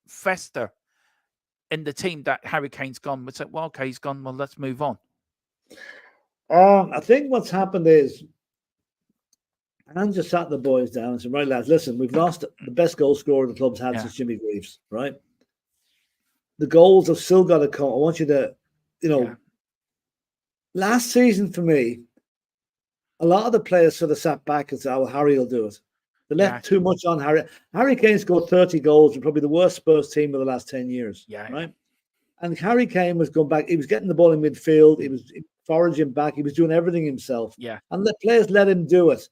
[SPEAKER 1] fester in the team that Harry Kane's gone? We said, well, okay, he's gone. Well, let's move on.
[SPEAKER 2] I think what's happened is, and just sat the boys down and said, right, lads, listen, we've lost the best goal scorer the club's had since Jimmy Greaves, right? The goals have still got to come. I want you to, last season for me, a lot of the players sort of sat back and said, oh, Harry will do it. They left too much on Harry. Harry Kane scored 30 goals and probably the worst Spurs team of the last 10 years, right? And Harry Kane was going back. He was getting the ball in midfield. He was foraging back. He was doing everything himself. And the players let him do it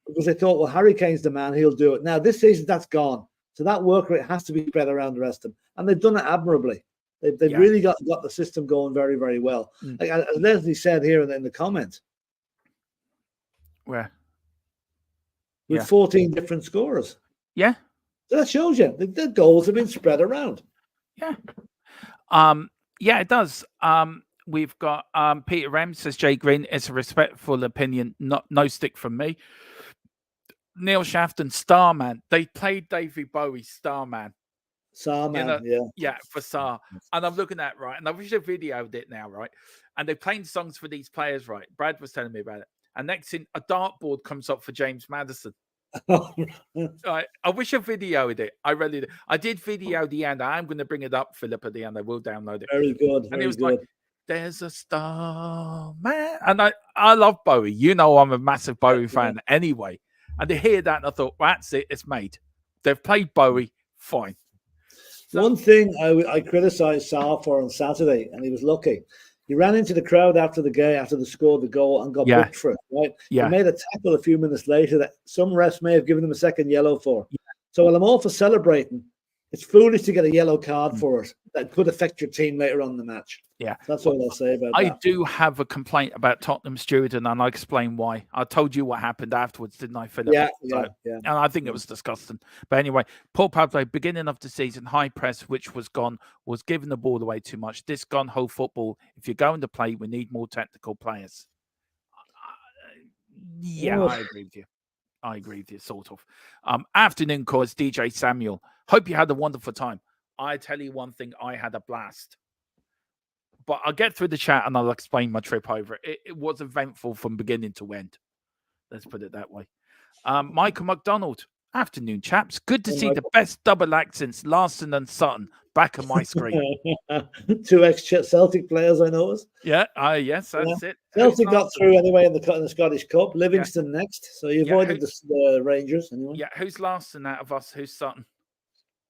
[SPEAKER 2] because they thought, well, Harry Kane's the man. He'll do it. Now, this season, that's gone. So that work rate has to be spread around the rest of them. And they've done it admirably. They've really got the system going very, very well. Like, as Leslie said here in the comment.
[SPEAKER 1] Where?
[SPEAKER 2] With 14 different scorers.
[SPEAKER 1] Yeah.
[SPEAKER 2] So that shows you the goals have been spread around.
[SPEAKER 1] Yeah. It does. We've got Peter M says Jay Green. It's a respectful opinion, no stick from me. Neil Shafton, Starman. They played David Bowie, Starman.
[SPEAKER 2] Starman,
[SPEAKER 1] for Star. And I'm looking at and I wish I videoed it now, right? And they're playing songs for these players, right? Brad was telling me about it. And next thing, a dartboard comes up for James Maddison. I wish I videoed it. I really did. I did video the end. I'm going to bring it up, Philip, at the end. I will download it.
[SPEAKER 2] Very good.
[SPEAKER 1] And it was like, there's a star, man. And I love Bowie. You know I'm a massive Bowie fan anyway. And to hear that, and I thought, that's it. It's made. They've played Bowie. Fine.
[SPEAKER 2] So, one thing I criticised Saar for on Saturday, and he was lucky. He ran into the crowd after the game, after they scored the goal, and got booked for it. Right?
[SPEAKER 1] Yeah.
[SPEAKER 2] He made a tackle a few minutes later that some refs may have given him a second yellow for. Yeah. So while I'm all for celebrating, it's foolish to get a yellow card for it. That could affect your team later on in the match.
[SPEAKER 1] Yeah,
[SPEAKER 2] that's all I'll say about that.
[SPEAKER 1] I do have a complaint about Tottenham stewarding, and I'll explain why. I told you what happened afterwards, didn't I, Philip?
[SPEAKER 2] Yeah.
[SPEAKER 1] And I think it was disgusting. But anyway, Paul Pablo, beginning of the season, high press, which was giving the ball away too much. This gun-ho football, if you're going to play, we need more technical players. I agree with you. I agree with you, sort of. Afternoon cause, DJ Samuel. Hope you had a wonderful time. I tell you one thing, I had a blast. But I'll get through the chat and I'll explain my trip over. It was eventful from beginning to end. Let's put it that way. Michael McDonald. Afternoon, chaps. Good to see the best double act since Larson and Sutton back on my screen.
[SPEAKER 2] 2 ex-Celtic players, I noticed.
[SPEAKER 1] Yeah, yes, that's it.
[SPEAKER 2] Celtic got through anyway in the Scottish Cup. Livingston next. So you avoided the Rangers anyway.
[SPEAKER 1] Yeah, who's Larson out of us? Who's Sutton?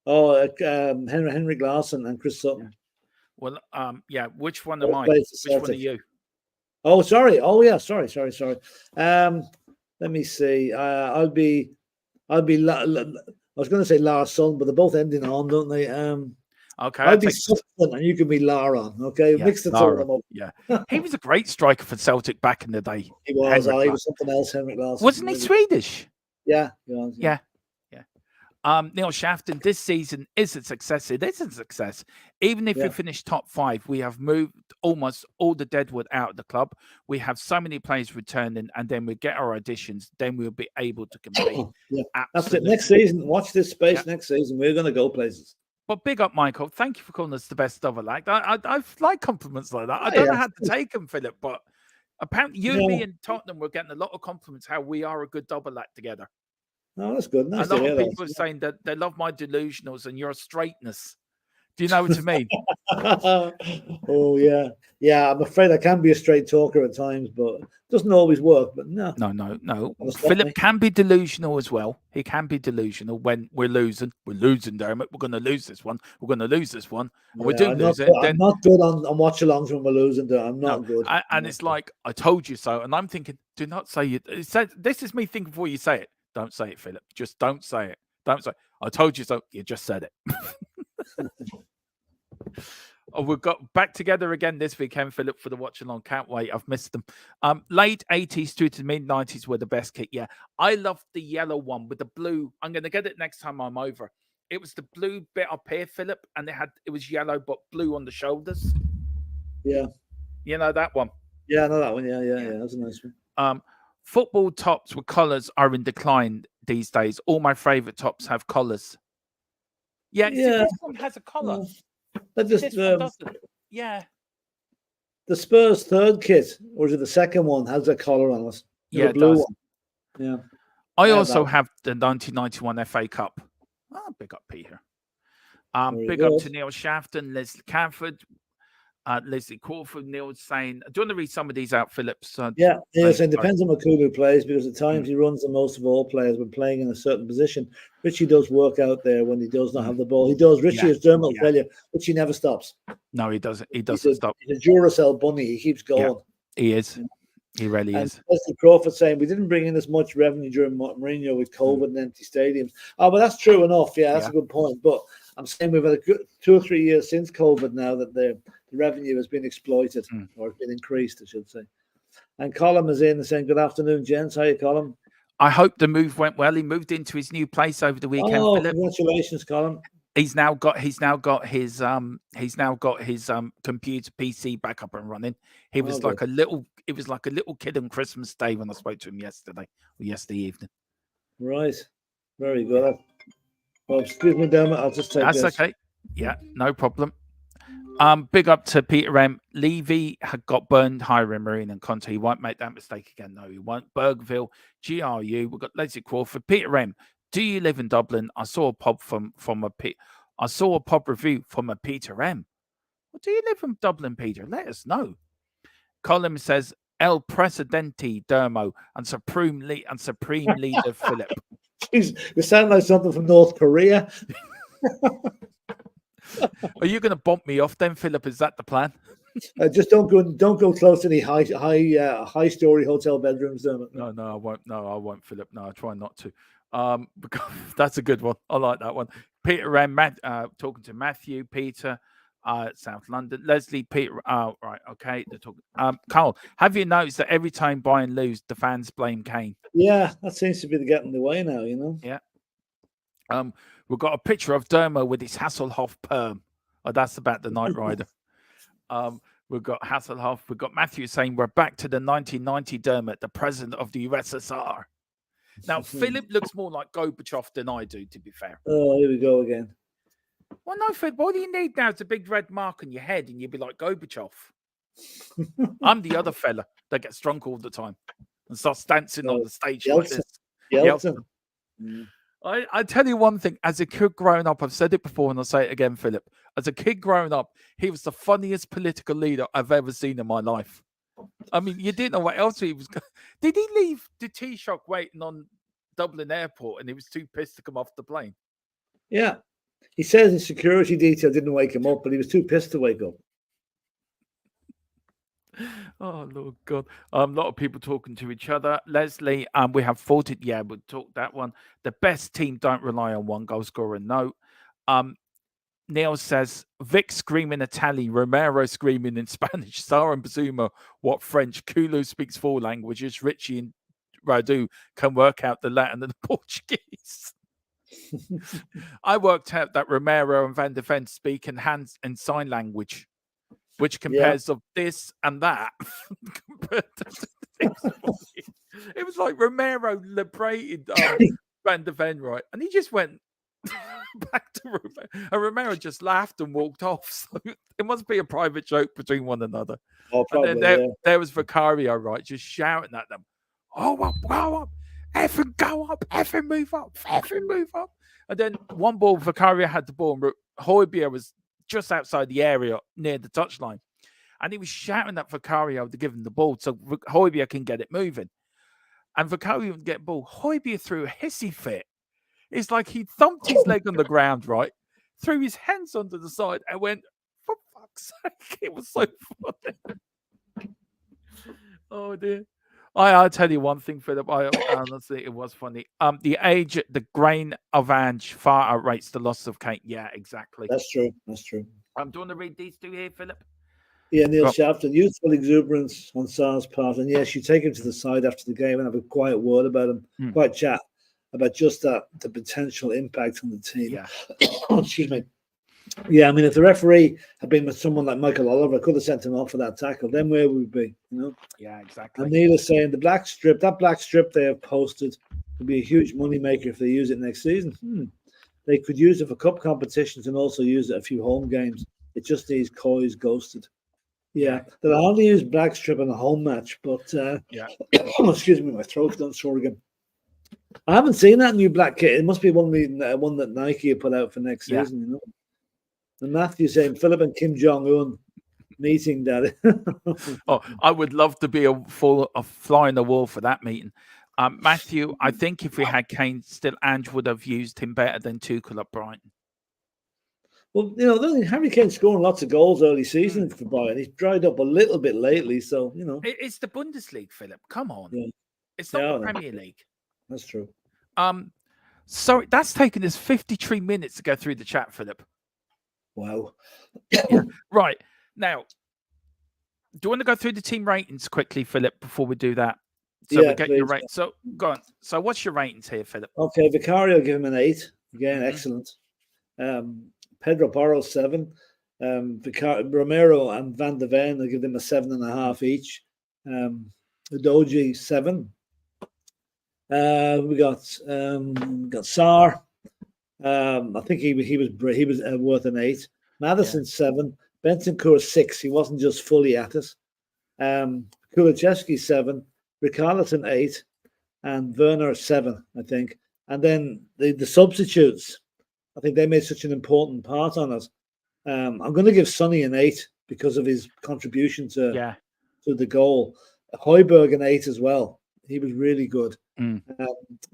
[SPEAKER 2] Oh, Henrik Larsson and Chris Sutton.
[SPEAKER 1] Well, which one am I? Which one are you?
[SPEAKER 2] Oh, sorry. Oh, yeah. Sorry. Let me see. I'll be. I was going to say Larsson, but they're both ending on, don't they?
[SPEAKER 1] Okay.
[SPEAKER 2] I'll be Sutton and you can be Laron. Okay, mix the two of them up.
[SPEAKER 1] Yeah, he was a great striker for Celtic back in the day.
[SPEAKER 2] He was. He was something else. Henrik Larsson.
[SPEAKER 1] Wasn't he Swedish?
[SPEAKER 2] Yeah, he was.
[SPEAKER 1] Yeah. Neil Shafton, this season is a success. It is a success. Even if we finish top 5, we have moved almost all the deadwood out of the club. We have so many players returning, and then we get our additions. Then we'll be able to compete.
[SPEAKER 2] That's it. Next season, watch this space. Next season, we're going to go places.
[SPEAKER 1] But big up, Michael. Thank you for calling us the best double act. I like compliments like that. I don't know how to take them, Philip, but apparently you, me, and Tottenham were getting a lot of compliments how we are a good double act together.
[SPEAKER 2] No, that's good. Nice
[SPEAKER 1] a lot of people are saying that they love my delusionals and your straightness. Do you know what I mean?
[SPEAKER 2] Oh, yeah. Yeah, I'm afraid I can be a straight talker at times, but it doesn't always work. But no.
[SPEAKER 1] Philip can be delusional as well. He can be delusional when we're losing. We're losing, Dermot. We're going to lose this one. We're going to lose this one. And we do lose it.
[SPEAKER 2] I'm not good on watch-alongs when we're losing. I'm not good.
[SPEAKER 1] And it's like, I told you so. And I'm thinking, do not say it. This is me thinking before you say it. Don't say it, Philip. Just don't say it. Don't say it. I told you so. You just said it. We've got back together again this weekend, Philip, for the watch along. Can't wait. I've missed them. Late 80s through to the mid 90s were the best kit. Yeah, I loved the yellow one with the blue. I'm going to get it next time I'm over. It was the blue bit up here, Philip, and it was yellow but blue on the shoulders.
[SPEAKER 2] Yeah.
[SPEAKER 1] You know that one?
[SPEAKER 2] Yeah, I know that one. Yeah. That's a nice one.
[SPEAKER 1] Football tops with collars are in decline these days. All my favorite tops have collars. Yeah. This one has a collar.
[SPEAKER 2] This one
[SPEAKER 1] doesn't. Yeah.
[SPEAKER 2] The Spurs third kit, or is it the second one, has a collar on it?
[SPEAKER 1] Yeah,
[SPEAKER 2] the blue one. Yeah.
[SPEAKER 1] I also have the 1991 FA Cup. Oh, big up, Peter. Big up to Neil Shafton, Leslie Canford. Leslie Crawford, Neil saying, do you want to read some of these out, Phillips?
[SPEAKER 2] Neil saying, depends on what Kulu plays, because at times he runs the most of all players when playing in a certain position. Richie does work out there when he does not have the ball. He does. Richie is Dermot will tell you, but he never stops.
[SPEAKER 1] No, he doesn't. He doesn't stop.
[SPEAKER 2] He's a Duracell bunny. He keeps going.
[SPEAKER 1] Yeah, he is. He really is.
[SPEAKER 2] Leslie Crawford saying, we didn't bring in as much revenue during Mourinho with COVID and empty stadiums. Oh, but that's true enough. Yeah, that's a good point. But I'm saying we've had a good 2 or 3 years since COVID now that the revenue has been exploited or been increased, I should say. And Colin is in saying, good afternoon, gents. How are you, Colin?
[SPEAKER 1] I hope the move went well. He moved into his new place over the weekend.
[SPEAKER 2] Oh,
[SPEAKER 1] Philip.
[SPEAKER 2] Congratulations, Colin.
[SPEAKER 1] He's now got his computer PC back up and running. He was like a little kid on Christmas Day when I spoke to him yesterday evening.
[SPEAKER 2] Right. Very good. Well, excuse me, Dermot. I'll just take
[SPEAKER 1] this. That's okay. Yeah, no problem. Big up to Peter M. Levy had got burned hiring Marine and Conte. He won't make that mistake again. No, he won't. Bergville, GRU. We've got Leslie Crawford. Peter M. Do you live in Dublin? I saw a pub review from a Peter M. Well, do you live in Dublin, Peter? Let us know. Colin says El Presidente Dermo and Supreme Leader Philip.
[SPEAKER 2] Jeez, you sound like something from North Korea.
[SPEAKER 1] Are you going to bump me off then, Philip? Is that the plan?
[SPEAKER 2] Just don't go close to any high story hotel bedrooms, Dermot.
[SPEAKER 1] No, I won't. No, I won't, Philip. No, I try not to. Because that's a good one. I like that one. Peter and Matt talking to Matthew, Peter, South London, Leslie, Peter. Right, okay. They're talking. Carl, have you noticed that every time Bayern lose, the fans blame Kane?
[SPEAKER 2] Yeah, that seems to be getting the way now. You know.
[SPEAKER 1] Yeah. We've got a picture of Dermo with his Hasselhoff perm. Oh, that's about the Knight Rider. We've got Hasselhoff. We've got Matthew saying we're back to the 1990 Dermot, the president of the USSR. Now, Philip looks more like Gorbachev than I do, to be fair.
[SPEAKER 2] Oh, here we go again.
[SPEAKER 1] Well, no, Philip, what do you need now is a big red mark on your head and you'll be like Gorbachev. I'm the other fella that gets drunk all the time and starts dancing on the stage like this.
[SPEAKER 2] Yeltsin.
[SPEAKER 1] I tell you one thing, as a kid growing up, I've said it before and I'll say it again, Philip. As a kid growing up, he was the funniest political leader I've ever seen in my life. I mean, you didn't know what else he was. Did he leave the Taoiseach waiting on Dublin Airport and he was too pissed to come off the plane?
[SPEAKER 2] Yeah. He says his security detail didn't wake him up, but he was too pissed to wake up.
[SPEAKER 1] Oh, Lord God. A lot of people talking to each other. Leslie, we have 40. Yeah, we'll talk that one. The best team don't rely on one goal scorer. No. Neil says, Vic screaming Italian, Romero screaming in Spanish, Sarah and Bazuma, what French, Kulu speaks 4 languages, Richie and Radu can work out the Latin and the Portuguese. I worked out that Romero and Van der Ven speak in hands and sign language, which compares of this and that. It was like Romero liberated Van der Ven, right? And he just went back to Romero. And Romero just laughed and walked off. So it must be a private joke between one another.
[SPEAKER 2] Oh, probably,
[SPEAKER 1] and then there was Vicario, right, just shouting at them, go up, effing go up, effing move up, effing move up. And then one ball, Vicario had the ball, and Højbjerg was just outside the area near the touchline. And he was shouting at Vicario to give him the ball so Højbjerg can get it moving. And Vicario would get the ball. Højbjerg threw a hissy fit. It's like he thumped his leg on the ground, right? Threw his hands onto the side and went, for fuck's sake. It was so funny. Oh, dear. I'll tell you one thing, Philip. Honestly, it was funny. The grain of Ange far outrates the loss of Kate. Yeah, exactly.
[SPEAKER 2] That's true. Do
[SPEAKER 1] you want to read these two here, Philip?
[SPEAKER 2] Yeah, Neil Shafton, youthful exuberance on Sar's part. And yes, you take him to the side after the game and have a quiet word about him, quiet chat about just the potential impact on the team.
[SPEAKER 1] Yeah.
[SPEAKER 2] Excuse me. Yeah, I mean, if the referee had been with someone like Michael Oliver, could have sent him off for that tackle, then where would we be? You know?
[SPEAKER 1] Yeah, exactly.
[SPEAKER 2] And Neil is saying that black strip they have posted would be a huge moneymaker if they use it next season. They could use it for cup competitions and also use it a few home games. It just needs Coy's ghosted. Yeah, they'll only use black strip in a home match, but excuse me, my throat's done sore again. I haven't seen that new black kit. It must be one that Nike put out for next season, you know. And Matthew saying Philip and Kim Jong-un meeting, Daddy.
[SPEAKER 1] Oh, I would love to be a fly on the wall for that meeting. Matthew, I think if we had Kane still, Ange would have used him better than Tuchel at Brighton.
[SPEAKER 2] Well, you know, Harry Kane's scoring lots of goals early season for Bayern. He's dried up a little bit lately, so, you know.
[SPEAKER 1] It's the Bundesliga, Philip. Come on.
[SPEAKER 2] Yeah.
[SPEAKER 1] It's not the Premier League.
[SPEAKER 2] That's true.
[SPEAKER 1] So that's taken us 53 minutes to go through the chat, Philip.
[SPEAKER 2] Wow.
[SPEAKER 1] Yeah. Right. Now, do you want to go through the team ratings quickly, Philip, before we do that? So we get your rate. So go on. So what's your ratings here, Philip?
[SPEAKER 2] Okay, Vicario, give him an 8. Again, excellent. Pedro Porro 7. Romero and Van der Ven, I give them a 7.5 each. Udogie 7. We got Sar. I think he was worth an 8. Madison 7. Bentancur 6. He wasn't just fully at us. Kulichevsky 7. Riccarlison 8. And Werner 7, I think. And then the substitutes, I think they made such an important part on us. I'm going to give Sonny an 8 because of his contribution to the goal. Højbjerg an 8 as well. He was really good.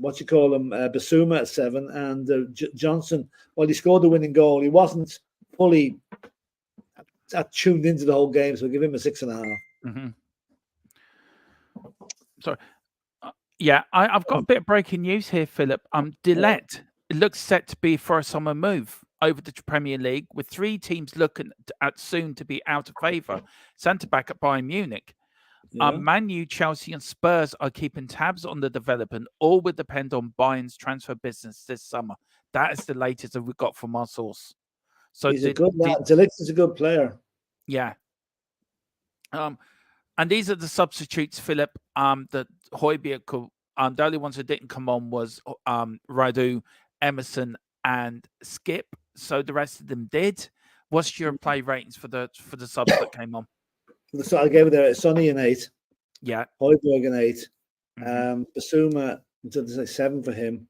[SPEAKER 2] Basuma at 7, and Johnson. Well, he scored the winning goal. He wasn't fully tuned into the whole game, so I'll give him a 6.5.
[SPEAKER 1] Mm-hmm. Sorry. Yeah, I've got a bit of breaking news here, Philip. Dillette looks set to be for a summer move over the Premier League, with 3 teams looking at soon to be out of favour. Centre back at Bayern Munich.
[SPEAKER 2] Yeah.
[SPEAKER 1] Man U, Chelsea, and Spurs are keeping tabs on the development. All will depend on Bayern's transfer business this summer. That is the latest that we got from our source. So
[SPEAKER 2] he's a good lad. Delict is a good player.
[SPEAKER 1] Yeah. And these are the substitutes, Philip. That Højbjerg could. The only ones that didn't come on was Radu, Emerson, and Skip. So the rest of them did. What's your play ratings for the subs that came on?
[SPEAKER 2] So I gave it there Sonny an 8.
[SPEAKER 1] Yeah.
[SPEAKER 2] Højbjerg an 8. Basuma, there's like 7 for him.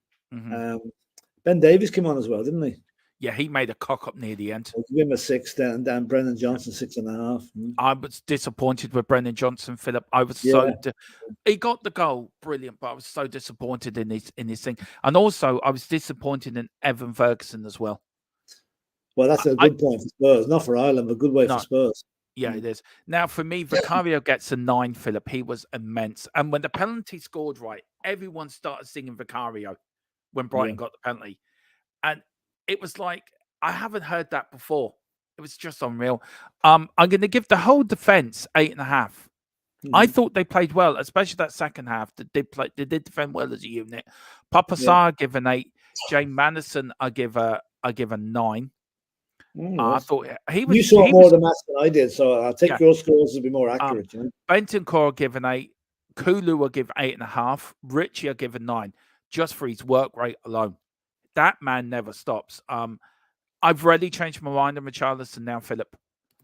[SPEAKER 2] Ben Davies came on as well, didn't he?
[SPEAKER 1] Yeah, he made a cock up near the end.
[SPEAKER 2] I'll give him a 6 then, and Brennan Johnson 6.5.
[SPEAKER 1] I was disappointed with Brennan Johnson, Philip. I was he got the goal, brilliant, but I was so disappointed in his thing. And also, I was disappointed in Evan Ferguson as well.
[SPEAKER 2] Well, that's a good point for Spurs, not for Ireland, but good way for Spurs.
[SPEAKER 1] Yeah, it is. Now, for me, Vicario gets a 9, Philip. He was immense. And when the penalty scored right, everyone started singing Vicario when Brighton got the penalty. And it was like, I haven't heard that before. It was just unreal. I'm going to give the whole defense 8.5. I thought they played well, especially that second half. They did defend well as a unit. Papa Sarr, I give an 8. James Madison, I give a 9. I thought he was.
[SPEAKER 2] You saw more of the match than I did, so I'll take your scores to be more accurate.
[SPEAKER 1] Bentancur, I'll give an 8. Kulu, I'll give 8.5. Richie, I'll give a 9, just for his work rate alone. That man never stops. I've really changed my mind on Richarlison now, Philip.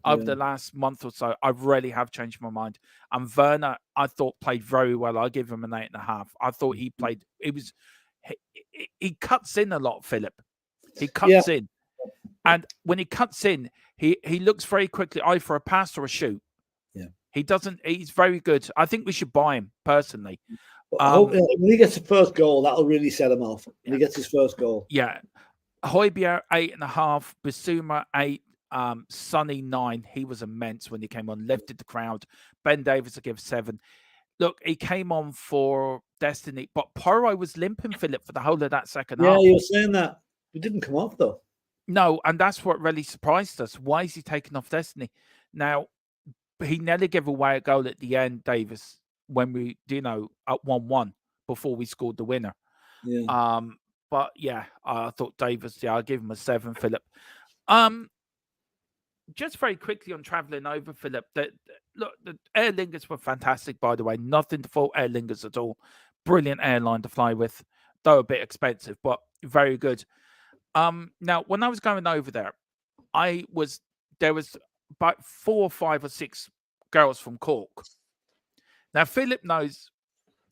[SPEAKER 1] Over the last month or so, I really have changed my mind. And Werner, I thought played very well. I give him an 8.5. I thought he played. He cuts in a lot, Philip. He cuts in, and when he cuts in, he looks very quickly either for a pass or a shoot.
[SPEAKER 2] Yeah,
[SPEAKER 1] he doesn't. He's very good. I think we should buy him personally.
[SPEAKER 2] I hope when he gets the first goal, that'll really set him off. When he gets his first goal.
[SPEAKER 1] Yeah. Højbjerg, 8.5. Basuma, 8. Sonny, 9. He was immense when he came on. Lifted the crowd. Ben Davies, I give 7. Look, he came on for Destiny, but Porro was limping, Philip, for the whole of that second half.
[SPEAKER 2] Yeah, you were saying that. He didn't come off, though.
[SPEAKER 1] No, and that's what really surprised us. Why is he taking off Destiny? Now, he nearly gave away a goal at the end, Davis, when we, at 1-1 before we scored the winner.
[SPEAKER 2] Yeah.
[SPEAKER 1] But yeah, I thought Davis, I'll give him a 7, Philip. Just very quickly on travelling over, Philip, look, the Aer Lingus were fantastic, by the way. Nothing to fault Aer Lingus at all. Brilliant airline to fly with, though a bit expensive, but very good. Now, when I was going over there, there was about 4 or 5 or 6 girls from Cork. Now, Philip knows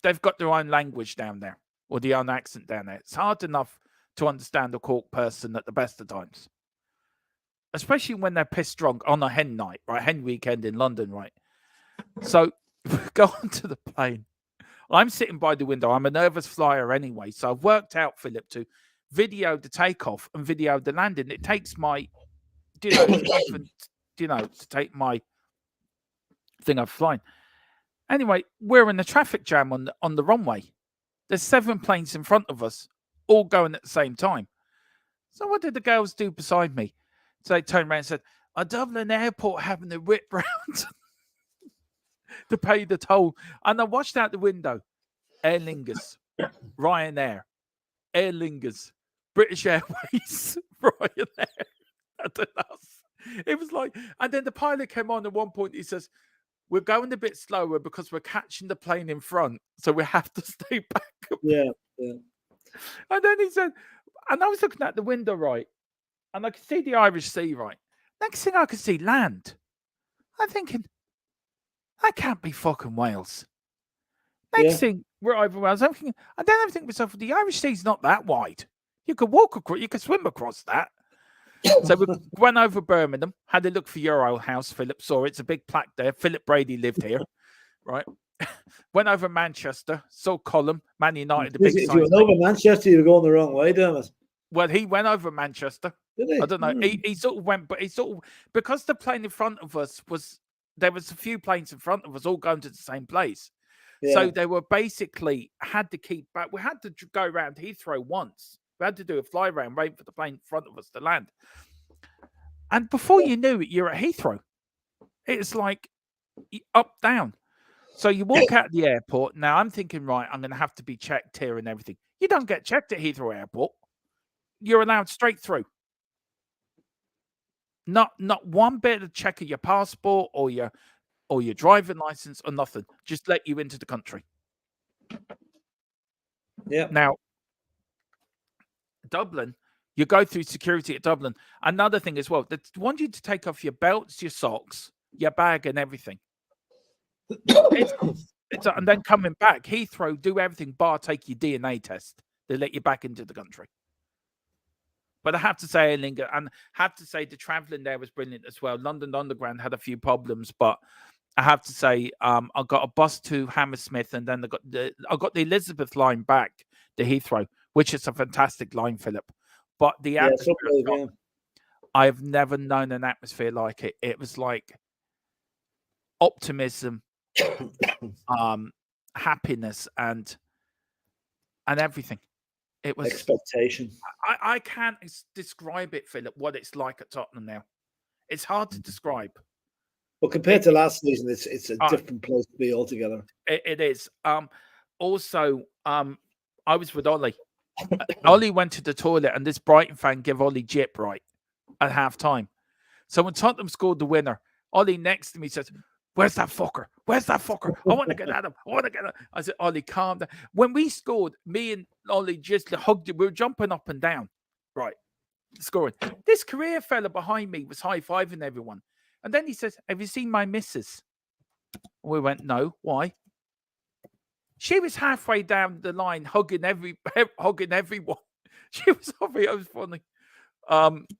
[SPEAKER 1] they've got their own language down there, or their own accent down there. It's hard enough to understand a Cork person at the best of times, especially when they're pissed drunk on a hen night, right? Hen weekend in London, right? So go onto the plane. I'm sitting by the window. I'm a nervous flyer anyway. So I've worked out, Philip, to video the takeoff and video the landing. It takes my, to take my thing I've flying. Anyway, we're in a traffic jam on the runway. There's 7 planes in front of us, all going at the same time. So what did the girls do beside me? So they turned around and said, a Dublin airport having a whip round to pay the toll. And I watched out the window. Aer Lingus, Ryanair, Aer Lingus, British Airways, Ryanair. It was like, and then the pilot came on at one point. He says, we're going a bit slower because we're catching the plane in front. So we have to stay back.
[SPEAKER 2] Yeah.
[SPEAKER 1] And then he said, and I was looking at the window, right? And I could see the Irish Sea, right? Next thing I could see land. I'm thinking, that can't be fucking Wales. Next thing, we're over Wales. I'm thinking, and then I'm thinking to myself, the Irish Sea's not that wide. You could walk across, you could swim across that. So we went over Birmingham, had a look for your old house. Philip saw it. It's a big plaque there. Philip Brady lived here, right? Went over Manchester, saw Column, Man United. The big
[SPEAKER 2] if you went over Manchester, you were going the wrong way, damn it.
[SPEAKER 1] Well, he went over Manchester.
[SPEAKER 2] Did he?
[SPEAKER 1] I don't know. He sort of went, but he sort of, because the plane in front of us there was a few planes in front of us all going to the same place.
[SPEAKER 2] Yeah.
[SPEAKER 1] So they were basically had to keep back. We had to go around Heathrow once. We had to do a fly round, wait for the plane in front of us to land. And before you knew it, you're at Heathrow. It's like up, down. So you walk out of the airport. Now I'm thinking, right, I'm going to have to be checked here and everything. You don't get checked at Heathrow Airport. You're allowed straight through. Not one bit of check of your passport or your driving license or nothing. Just let you into the country.
[SPEAKER 2] Yeah.
[SPEAKER 1] Now, Dublin, you go through security at Dublin. Another thing as well, they want you to take off your belts, your socks, your bag, and everything. And then coming back, Heathrow do everything bar take your DNA test. They let you back into the country. But I have to say, and have to say, the traveling there was brilliant as well. London Underground had a few problems, but I have to say, I got a bus to Hammersmith, and then I got the Elizabeth line back to Heathrow, which is a fantastic line, Philip. But the atmosphere, I've never known an atmosphere like it. It was like optimism, happiness, and everything. It was
[SPEAKER 2] expectation.
[SPEAKER 1] I can't describe it, Philip, what it's like at Tottenham now. It's hard to describe.
[SPEAKER 2] Well, compared to last season, it's a different place to be altogether.
[SPEAKER 1] It is. Also, I was with Ollie. Ollie went to the toilet, and this Brighton fan gave Ollie jip right at half time. So when Tottenham scored the winner, Ollie next to me says, "Where's that fucker? Where's that fucker? I want to get at him. I want to get at him." I said, "Ollie, calm down." When we scored, me and Ollie just hugged it. We were jumping up and down, right, scoring. This career fella behind me was high-fiving everyone. And then he says, "Have you seen my missus?" We went, "No. Why?" She was halfway down the line hugging everyone. She was obviously, it was funny.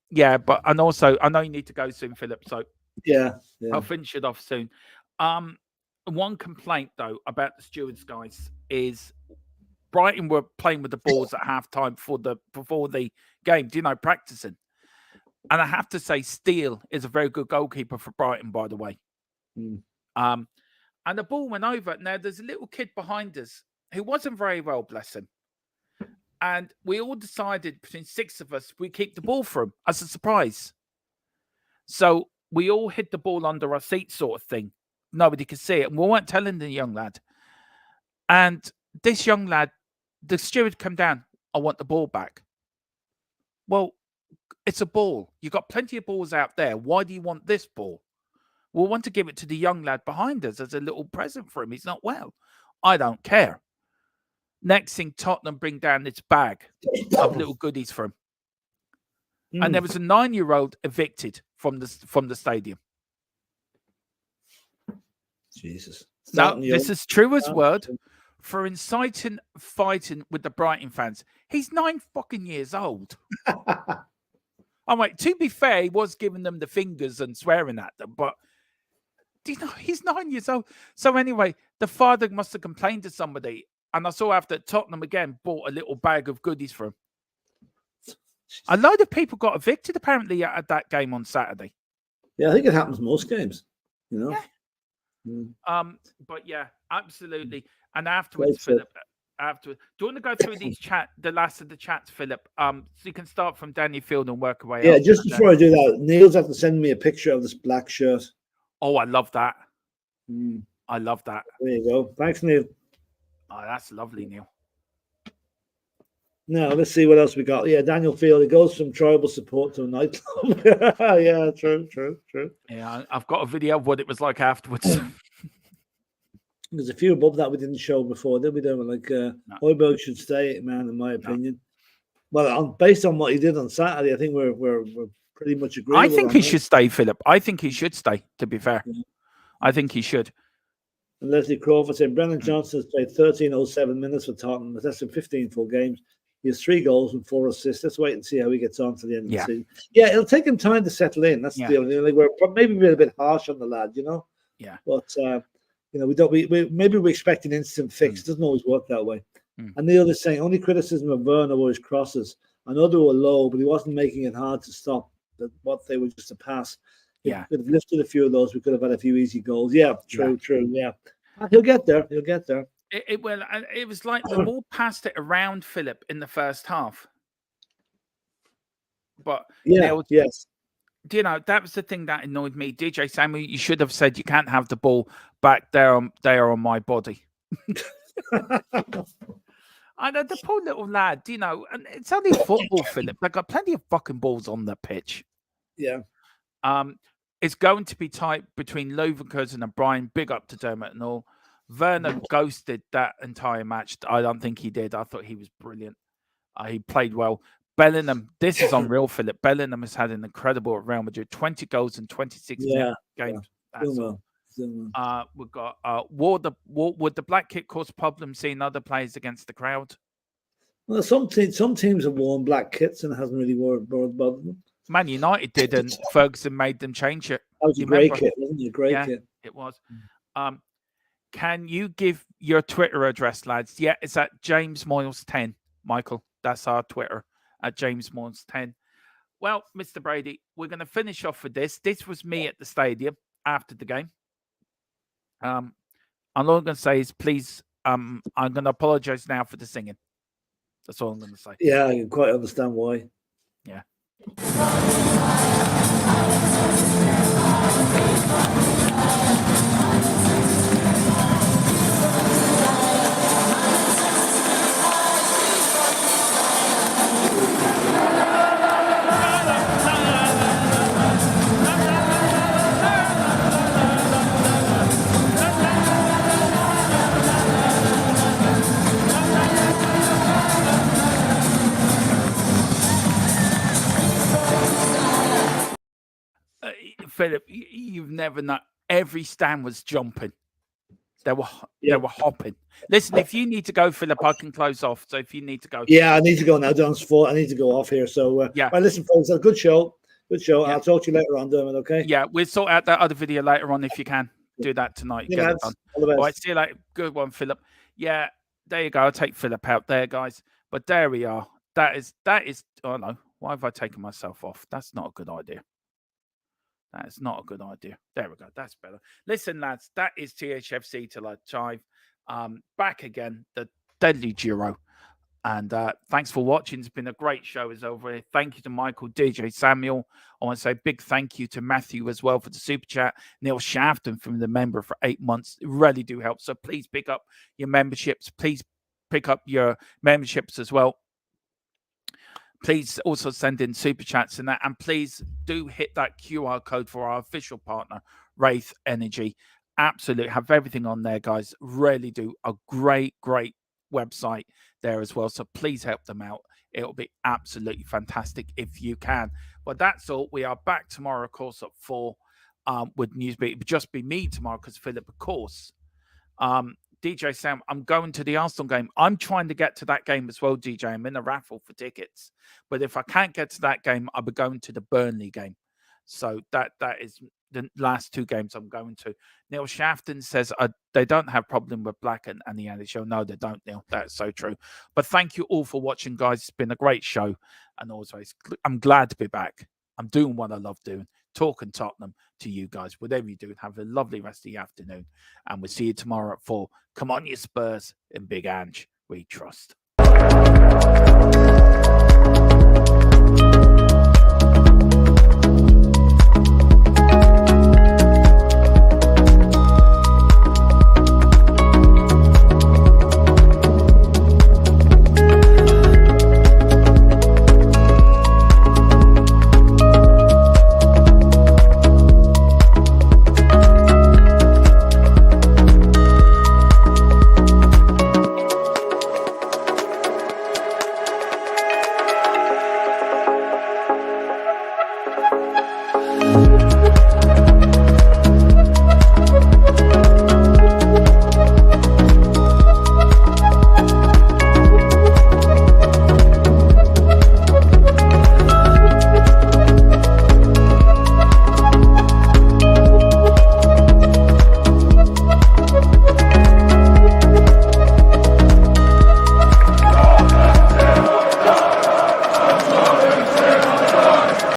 [SPEAKER 1] Yeah, but and also I know you need to go soon, Philip. So
[SPEAKER 2] yeah.
[SPEAKER 1] I'll finish it off soon. One complaint though about the stewards, guys, is Brighton were playing with the balls at halftime before the game. Do you know, practicing? And I have to say, Steele is a very good goalkeeper for Brighton, by the way. And the ball went over. Now, there's a little kid behind us who wasn't very well, bless him. And we all decided between 6 of us, we keep the ball for him as a surprise. So we all hid the ball under our seat sort of thing. Nobody could see it. And we weren't telling the young lad. And this young lad, the steward come down, "I want the ball back." Well, it's a ball. You've got plenty of balls out there. Why do you want this ball? We'll want to give it to the young lad behind us as a little present for him. He's not well. I don't care. Next thing, Tottenham bring down this bag of little goodies for him. And there was a 9-year-old evicted from the stadium.
[SPEAKER 2] Jesus.
[SPEAKER 1] Now, this is true as word for inciting fighting with the Brighton fans. He's 9 fucking years old. I'm like, to be fair, he was giving them the fingers and swearing at them, but you know, he's 9 years old. So anyway, the father must have complained to somebody, and I saw after Tottenham again bought a little bag of goodies for him. A load of people got evicted apparently at that game on Saturday.
[SPEAKER 2] Yeah, I think it happens most games, you know.
[SPEAKER 1] Yeah. But yeah, absolutely. And afterwards, Philip, do you want to go through the last of the chats, Philip? So you can start from Danny Field and work away.
[SPEAKER 2] Yeah, just before I do that, Neil's have to send me a picture of this black shirt.
[SPEAKER 1] Oh, I love that. I love that.
[SPEAKER 2] There you go. Thanks, Neil.
[SPEAKER 1] Oh, that's lovely, Neil.
[SPEAKER 2] Now, let's see what else we got. Yeah, Daniel Field, it goes from tribal support to a nightclub. Yeah, true.
[SPEAKER 1] Yeah, I've got a video of what it was like afterwards.
[SPEAKER 2] There's a few above that we didn't show before, did we? Like, Højbjerg should stay, man, in my opinion. Well, based on what he did on Saturday, I think we're pretty much agreeable.
[SPEAKER 1] I think he should stay, Philip. I think he should stay, to be fair. Yeah. I think he should.
[SPEAKER 2] And Leslie Crawford said, Brennan Johnson has played 1307 minutes for Tottenham. That's in 15 full games. He has 3 goals and 4 assists. Let's wait and see how he gets on to the end of the season. Yeah, it'll take him time to settle in. That's the only thing. Like, we're maybe a bit harsh on the lad, you know?
[SPEAKER 1] Yeah.
[SPEAKER 2] But, you know, maybe we expect an instant fix. It doesn't always work that way. And Neil is saying, only criticism of Werner were his crosses. I know they were low, but he wasn't making it hard to stop what they were just a pass.
[SPEAKER 1] Yeah.
[SPEAKER 2] Could have lifted a few of those. We could have had a few easy goals. Yeah, true. Yeah. He'll get there.
[SPEAKER 1] It was like the ball passed it around Philip in the first half. But
[SPEAKER 2] yes.
[SPEAKER 1] You know, that was the thing that annoyed me. DJ Samuel, you should have said you can't have the ball back there on my body. I know, the poor little lad, you know, and it's only football, Philip. They've got plenty of fucking balls on the pitch.
[SPEAKER 2] Yeah.
[SPEAKER 1] It's going to be tight between Leverkusen and Brian. Big up to Dermot and all. Werner ghosted that entire match. I don't think he did. I thought he was brilliant. He played well. Bellingham, this is unreal, Philip. Bellingham has had an incredible at Real Madrid, 20 goals in 26 games. That's all. We've got would the black kit cause problems seeing other players against the crowd?
[SPEAKER 2] Well, some teams have worn black kits and it hasn't really bothered them.
[SPEAKER 1] Man United did, and Ferguson made them change it.
[SPEAKER 2] That was a great kit, wasn't it? Kit.
[SPEAKER 1] It was. Can you give your Twitter address, lads? Yeah, it's at James Moyles 10. Michael, that's our Twitter, at James Moyles 10. Well, Mr. Brady, we're going to finish off with this. This was me at the stadium after the game. All I'm going to say is, please, I'm going to apologize now for the singing. That's all I'm going to say.
[SPEAKER 2] Yeah, I can quite understand why.
[SPEAKER 1] Yeah. Philip, you've never known. Every stand was jumping. They were hopping. Listen, if you need to go, Philip, I can close off. So if you need to go,
[SPEAKER 2] yeah, I need to go now. Don's fault. I need to go off here. So
[SPEAKER 1] yeah.
[SPEAKER 2] Right, listen, folks, a good show. Yeah. I'll talk to you later on, Dermot. Okay.
[SPEAKER 1] Yeah, we'll sort out that other video later on if you can do that tonight. Get it done. All right, see you later. Good one, Philip. Yeah, there you go. I'll take Philip out there, guys. But there we are. That is. Oh no, why have I taken myself off? That's not a good idea. That is not a good idea. There we go. That's better. Listen, lads, that is THFC till I chive. Back again, the deadly duo. And thanks for watching. It's been a great show as over. Thank you to Michael, DJ Samuel. I want to say a big thank you to Matthew as well for the super chat. Neil Shafton from the member for 8 months. It really do help. So please pick up your memberships. Please pick up your memberships as well. Please also send in super chats and that. And please do hit that QR code for our official partner, Wraith Energy. Absolutely. Have everything on there, guys. Really do. A great, great website there as well. So please help them out. It'll be absolutely fantastic if you can. But that's all. We are back tomorrow, of course, at 4 with Newsbeat. It would just be me tomorrow because Philip, of course. DJ Sam, I'm going to the Arsenal game. I'm trying to get to that game as well, DJ. I'm in a raffle for tickets. But if I can't get to that game, I'll be going to the Burnley game. So that is the last 2 games I'm going to. Neil Shafton says they don't have problem with Black and the Andy show. No, they don't, Neil. That's so true. But thank you all for watching, guys. It's been a great show. And always, I'm glad to be back. I'm doing what I love doing. Talking Tottenham to you guys. Whatever you do, have a lovely rest of the afternoon. And we'll see you tomorrow at 4. Come on, you Spurs. In Big Ange, we trust.